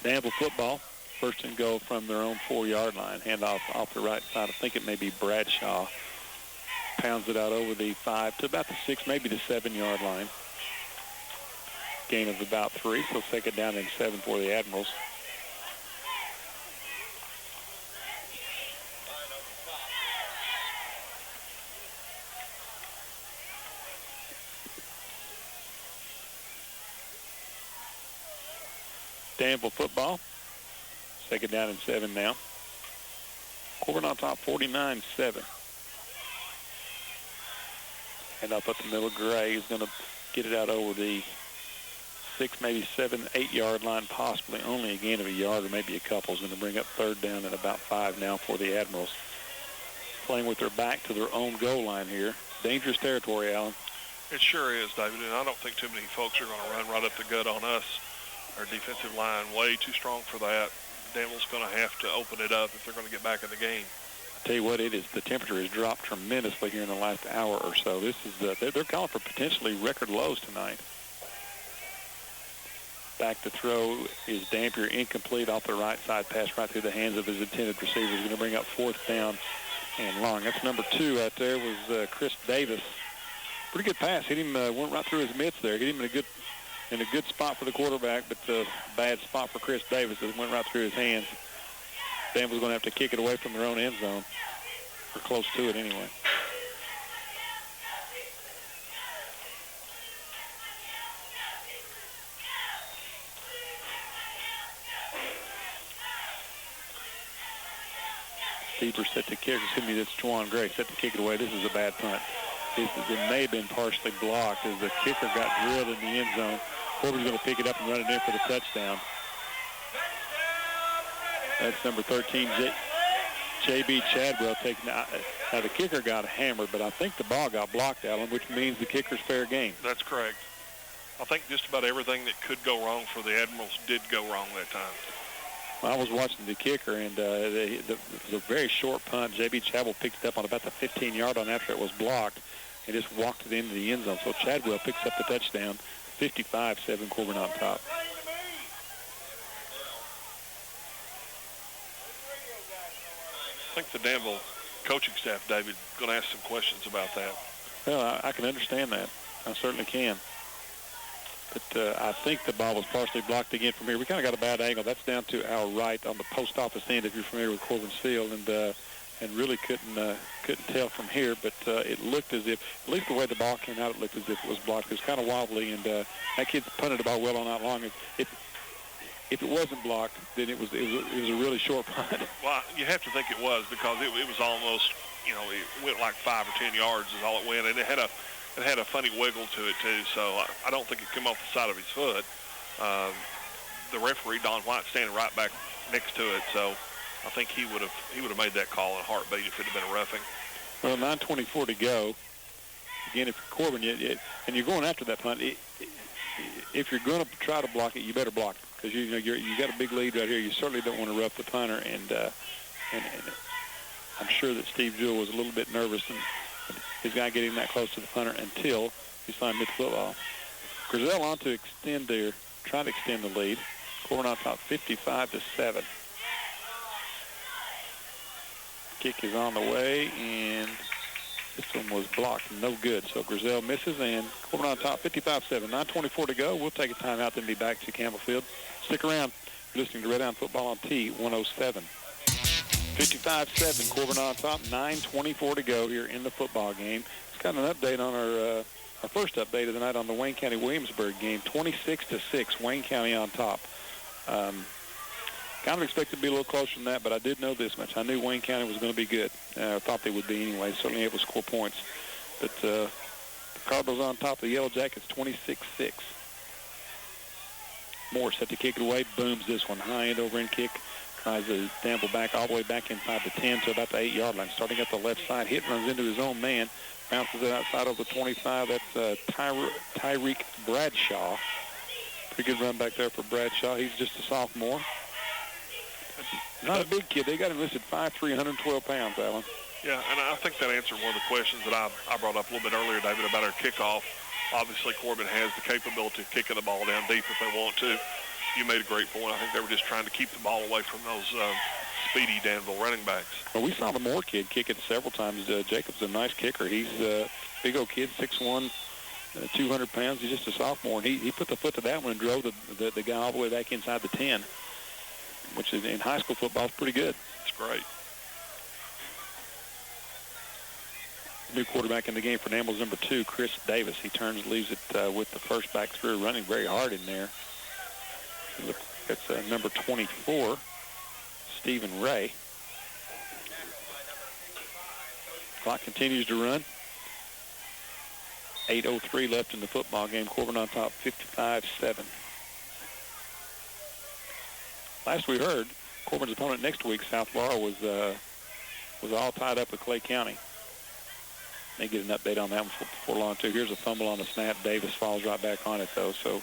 Danville football. First and goal from their own 4-yard line. Handoff off the right side. I think it may be Bradshaw. Pounds it out over the 5 to about the 6, maybe the 7-yard line. Gain of about 3, so second down and 7 for the Admirals. Danville football. Second down and 7 now. Corbin on top, 49-7. And up at the middle, Gray is going to get it out over the 6, maybe 7, 8-yard line, possibly only a gain of a yard or maybe a couple. Is going to bring up 3rd down and about 5 now for the Admirals. Playing with their back to their own goal line here. Dangerous territory, Alan. It sure is, David, and I don't think too many folks are going to run right up the gut on us. Our defensive line way too strong for that. Danville's going to have to open it up if they're going to get back in the game. I tell you what, it is. The temperature has dropped tremendously here in the last hour or so. This is they're calling for potentially record lows tonight. Back to throw is Dampier, incomplete off the right side, pass right through the hands of his intended receiver. He's going to bring up 4th down and long. That's number 2 out there was Chris Davis. Pretty good pass. Hit him, went right through his mitts there. Hit him in a good spot for the quarterback, but a bad spot for Chris Davis. It went right through his hands. Danville's going to have to kick it away from their own end zone, or close to it anyway. Steeper set to kick. Excuse me, that's Juwan Gray set to kick it away. This is a bad punt. It may have been partially blocked as the kicker got drilled in the end zone. Corbin's going to pick it up and run it in for the touchdown. That's number 13, J.B. Chadwell taking out. Now, the kicker got hammered, but I think the ball got blocked, Alan, which means the kicker's fair game. That's correct. I think just about everything that could go wrong for the Admirals did go wrong that time. I was watching the kicker, and it was a very short punt. J.B. Chadwell picked it up on about the 15-yard line after it was blocked and just walked it into the end zone. So Chadwell picks up the touchdown, 55-7, Corbin on top. I think the Danville coaching staff, David, is going to ask some questions about that. Well, I can understand that. I certainly can. But I think the ball was partially blocked again from here. We kind of got a bad angle. That's down to our right on the post office end, if you're familiar with Corbin's field, and really couldn't tell from here. But it looked as if, at least the way the ball came out, it looked as if it was blocked. It was kind of wobbly, and that kid punted the ball well all night long. If it wasn't blocked, then it was a really short punt. Well, you have to think it was because it was almost, it went like 5 or 10 yards is all it went, and it had a funny wiggle to it too. So I don't think it came off the side of his foot. The referee, Don White, standing right back next to it, so I think he would have made that call in a heartbeat if it had been a roughing. Well, 9:24 to go. Again, if Corbin, and you're going after that punt, if you're going to try to block it, you better block it because you got a big lead right here. You certainly don't want to rough the punter, and I'm sure that Steve Jewell was a little bit nervous and his guy getting that close to the punter until he saw him hit the football. Grizel on to try to extend the lead. Corbin on top, 55-7. Kick is on the way, and this one was blocked. No good. So Grizel misses, and Corbin on top, 55-7. 9:24 to go. We'll take a timeout, then be back to Campbell Field. Stick around. You're listening to Redhound Football on T107. 55-7, Corbin on top. 9:24 to go here in the football game. It's got an update on our first update of the night on the Wayne County-Williamsburg game. 26-6, Wayne County on top. Kind of expected to be a little closer than that, but I did know this much. I knew Wayne County was going to be good. I thought they would be anyway, certainly able to score points. But the Cardinals on top of the Yellow Jackets, 26-6. Moore set to kick it away, booms this one. High end over end kick. Tries to Danville back all the way back inside the 10 to about the 8-yard line. Starting at the left side, runs into his own man. Bounces it outside of the 25. That's Tyreek Bradshaw. Pretty good run back there for Bradshaw. He's just a sophomore. Not a big kid. They got him listed 5'3", 112 pounds, Alan. Yeah, and I think that answered one of the questions that I brought up a little bit earlier, David, about our kickoff. Obviously, Corbin has the capability of kicking the ball down deep if they want to. You made a great point. I think they were just trying to keep the ball away from those speedy Danville running backs. Well, we saw the Moore kid kick it several times. Jacob's a nice kicker. He's a big old kid, 6'1", 200 pounds. He's just a sophomore, and he put the foot to that one and drove the guy all the way back inside the 10, which is in high school football is pretty good. It's great. New quarterback in the game for Danville's number 2, Chris Davis. He leaves it with the first back through, running very hard in there. That's number 24, Stephen Ray. Clock continues to run. 8:03 left in the football game. Corbin on top, 55-7. Last we heard, Corbin's opponent next week, South Laurel, was all tied up with Clay County. They get an update on that one before long, too. Here's a fumble on the snap. Davis falls right back on it, though, so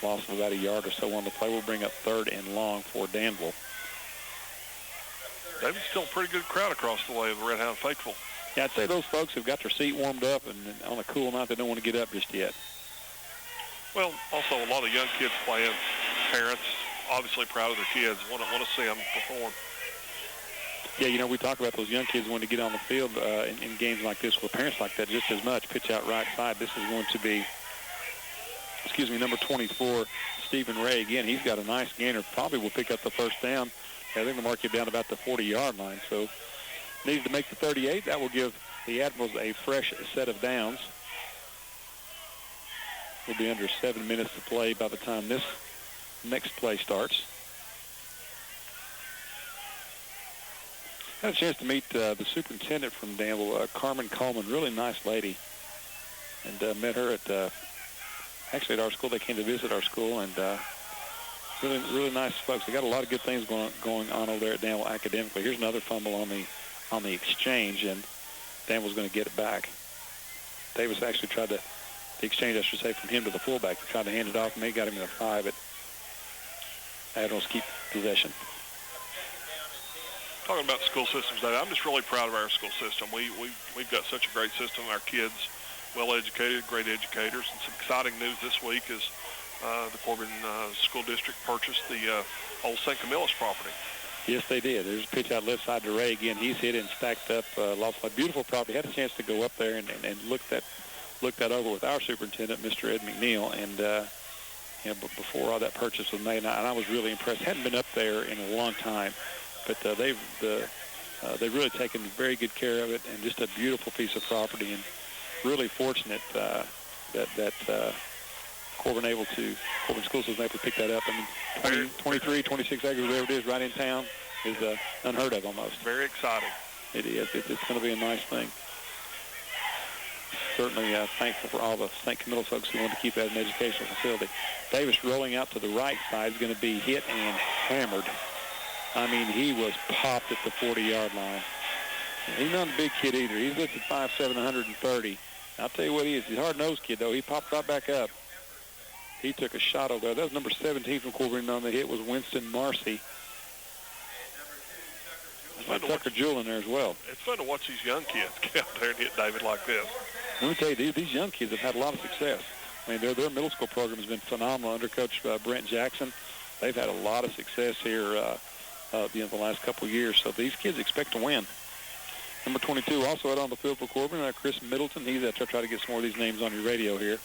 loss of about a yard or so on the play. We'll bring up 3rd and long for Danville. David's still a pretty good crowd across the way of the Redhound faithful. Yeah, I'd say those folks have got their seat warmed up, and on a cool night, they don't want to get up just yet. Well, also a lot of young kids playing, parents obviously proud of their kids, want to see them perform. Yeah, we talk about those young kids wanting to get on the field in games like this with parents like that just as much. Pitch out right side. This is going to be, number 24, Stephen Ray. Again, he's got a nice gainer. Probably will pick up the first down. I think they'll mark it down about the 40-yard line. So needs to make the 38. That will give the Admirals a fresh set of downs. We'll be under 7 minutes to play by the time this next play starts. Had a chance to meet the superintendent from Danville, Carmen Coleman, really nice lady, and met her at actually at our school. They came to visit our school, and really nice folks. They got a lot of good things going on over there at Danville academically. Here's another fumble on the exchange, and Danville's going to get it back. Davis actually tried the exchange, I should say, from him to the fullback. He tried to hand it off, and they got him in a 5, but Admirals keep possession. Talking about school systems, Dave, I'm just really proud of our school system. We've got such a great system. Our kids, well-educated, great educators. And some exciting news this week is the Corbin School District purchased the old St. Camillus property. Yes, they did. There's a pitch out left side to Ray again. He's hit and stacked up. Lost a beautiful property. Had a chance to go up there and look that over with our superintendent, Mr. Ed McNeil. And but before all that purchase was made, and I was really impressed. Hadn't been up there in a long time, but they've really taken very good care of it, and just a beautiful piece of property. And really fortunate that Corbin Schools was able to pick that up. I mean, 23, 26 acres, whatever it is, right in town is unheard of almost. Very exciting. It is. It's going to be a nice thing. Certainly thankful for all the St. Camillus folks who want to keep that as an educational facility. Davis rolling out to the right side is going to be hit and hammered. I mean, he was popped at the 40-yard line. He's not a big kid either. He's listed 5'7", 130. I'll tell you what he is. He's a hard-nosed kid, though. He popped right back up. He took a shot over there. That was number 17 from Corbin. On the hit was Winston Marcy. Tucker Jewell in there as well. It's fun to watch these young kids get out there and hit David like this. Let me tell you, these young kids have had a lot of success. I mean, their middle school program has been phenomenal under Coach Brent Jackson. They've had a lot of success here the last couple of years. So these kids expect to win. Number 22 also out on the field for Corbin, Chris Middleton. He's out there trying to get some more of these names on your radio here.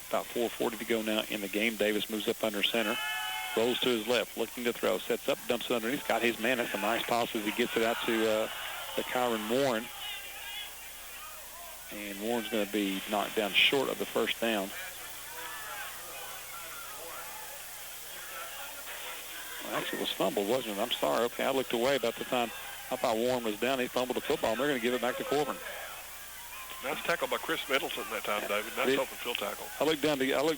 About 4:40 to go now in the game. Davis moves up under center. Rolls to his left, looking to throw. Sets up, dumps it underneath. Got his man. That's a nice pass as he gets it out to Kyron Warren. And Warren's going to be knocked down short of the first down. Well, actually, it was fumbled, wasn't it? I'm sorry. Okay, I looked away about the time I thought Warren was down. He fumbled the football, and they're going to give it back to Corbin. Nice tackle by Chris Middleton that time, David. Nice open field tackle. I looked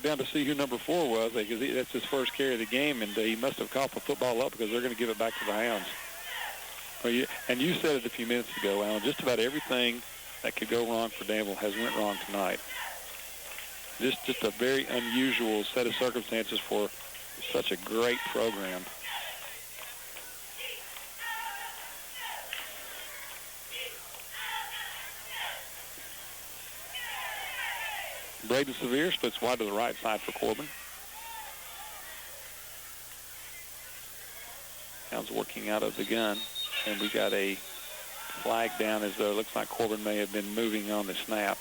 down to see who number 4 was, because that's his first carry of the game, and he must have caught the football up because they're going to give it back to the Hounds. Well, and you said it a few minutes ago, Alan. Just about everything that could go wrong for Danville has went wrong tonight. Just a very unusual set of circumstances for such a great program. Braden Sevier splits wide to the right side for Corbin. Hounds working out of the gun, and we got a flag down as though it looks like Corbin may have been moving on the snap.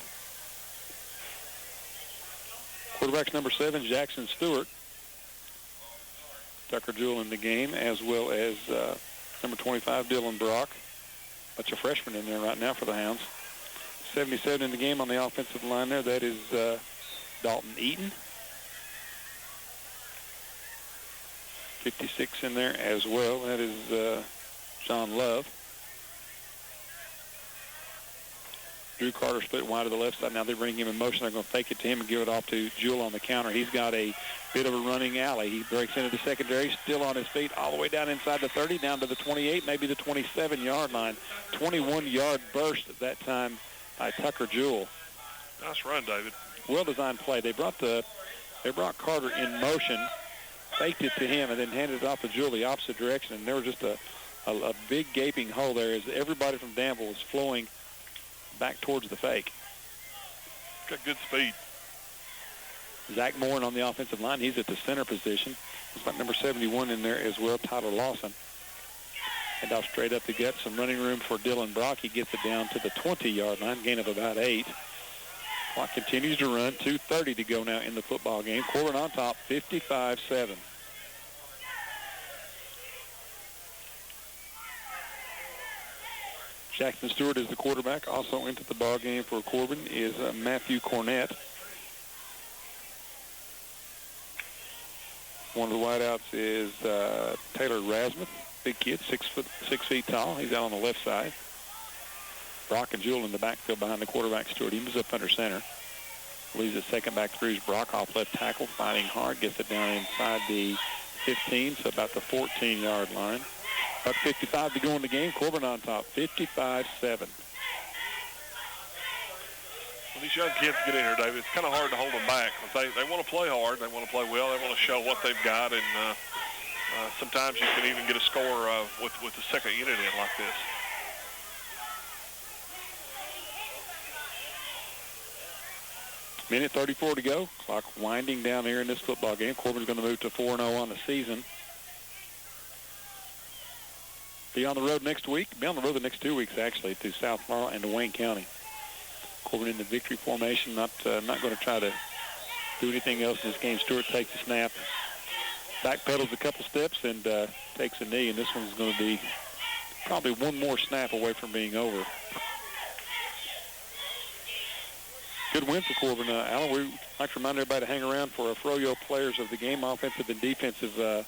Quarterback's number 7, Jackson Stewart. Tucker Jewell in the game, as well as number 25, Dylan Brock. Bunch of freshmen in there right now for the Hounds. 77 in the game on the offensive line there. That is Dalton Eaton. 56 in there as well. That is John Love. Drew Carter split wide to the left side. Now they bring him in motion. They're going to fake it to him and give it off to Jewell on the counter. He's got a bit of a running alley. He breaks into the secondary, still on his feet, all the way down inside the 30, down to the 28, maybe the 27-yard line. 21-yard burst at that time by Tucker Jewell. Nice run, David. Well-designed play. They brought Carter in motion, faked it to him, and then handed it off to Jewell the opposite direction. And there was just a big gaping hole there as everybody from Danville was flowing back towards the fake. Got good speed. Zach Moore on the offensive line. He's at the center position. Looks like number 71 in there as well, Tyler Lawson. Hand off straight up the gut. Some running room for Dylan Brock. He gets it down to the 20-yard line, gain of about 8. Clock continues to run. 2:30 to go now in the football game. Corbin on top, 55-7. Jackson Stewart is the quarterback. Also into the ball game for Corbin is Matthew Cornett. One of the wideouts is Taylor Rasmuth. big kid, 6 feet tall. He's out on the left side. Brock and Jewell in the backfield behind the quarterback, Stewart. He moves up under center. Leaves the second back through Brock off left tackle, fighting hard. Gets it down inside the 15, so about the 14-yard line. About 55 to go in the game. Corbin on top, 55-7. When these young kids get in here, David, it's kind of hard to hold them back. They want to play hard. They want to play well. They want to show what they've got. And sometimes you can even get a score with the second unit in like this. Minute 34 to go. Clock winding down here in this football game. Corbin's going to move to 4-0 on the season. Be on the road next week. Be on the road the next 2 weeks, actually, to South Marl and to Wayne County. Corbin in the victory formation. Not going to try to do anything else in this game. Stewart takes the snap. Backpedals a couple steps and takes a knee. And this one's going to be probably one more snap away from being over. Good win for Corbin. Alan, we'd like to remind everybody to hang around for Froyo Players of the Game, offensive and defensive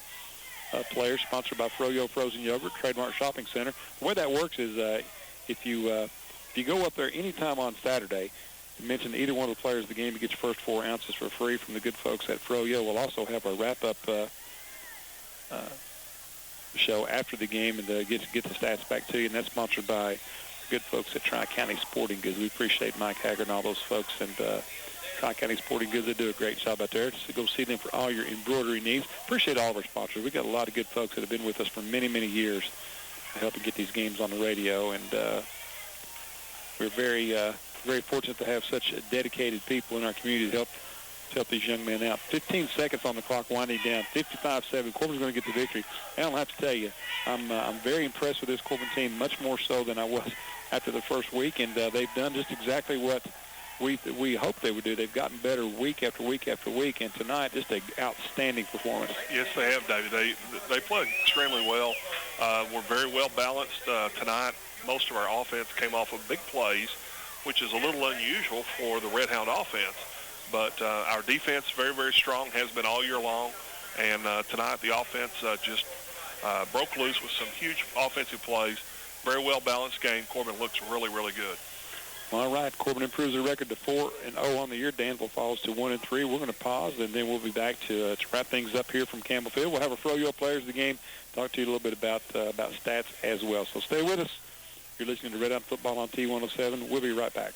players, sponsored by Froyo Frozen Yogurt, Trademark Shopping Center. The way that works is if you go up there anytime on Saturday, you mention either one of the players of the game, you get your first 4 ounces for free from the good folks at Froyo. We'll also have a wrap-up show after the game and get the stats back to you, and that's sponsored by good folks at Tri-County Sporting Goods. We appreciate Mike Haggard and all those folks, and Tri-County Sporting Goods, they do a great job out there. So go see them for all your embroidery needs. Appreciate all of our sponsors. We've got a lot of good folks that have been with us for many, many years helping get these games on the radio, and we're very, very fortunate to have such dedicated people in our community to help these young men out. 15 seconds on the clock, winding down, 55-7. Corbin's going to get the victory. I don't have to tell you, I'm very impressed with this Corbin team, much more so than I was after the first week, and they've done just exactly what we hoped they would do. They've gotten better week after week after week, and tonight, just an outstanding performance. Yes, they have, David. They played extremely well. We're very well balanced tonight. Most of our offense came off of big plays, which is a little unusual for the Redhound offense. But our defense, very, very strong, has been all year long. And tonight, the offense just broke loose with some huge offensive plays. Very well-balanced game. Corbin looks really, really good. All right, Corbin improves the record to 4-0 on the year. Danville falls to 1-3. We're going to pause, and then we'll be back to wrap things up here from Campbell Field. We'll have a Froyo Players of the Game, talk to you a little bit about stats as well. So stay with us. You're listening to Redhound Football on T107. We'll be right back.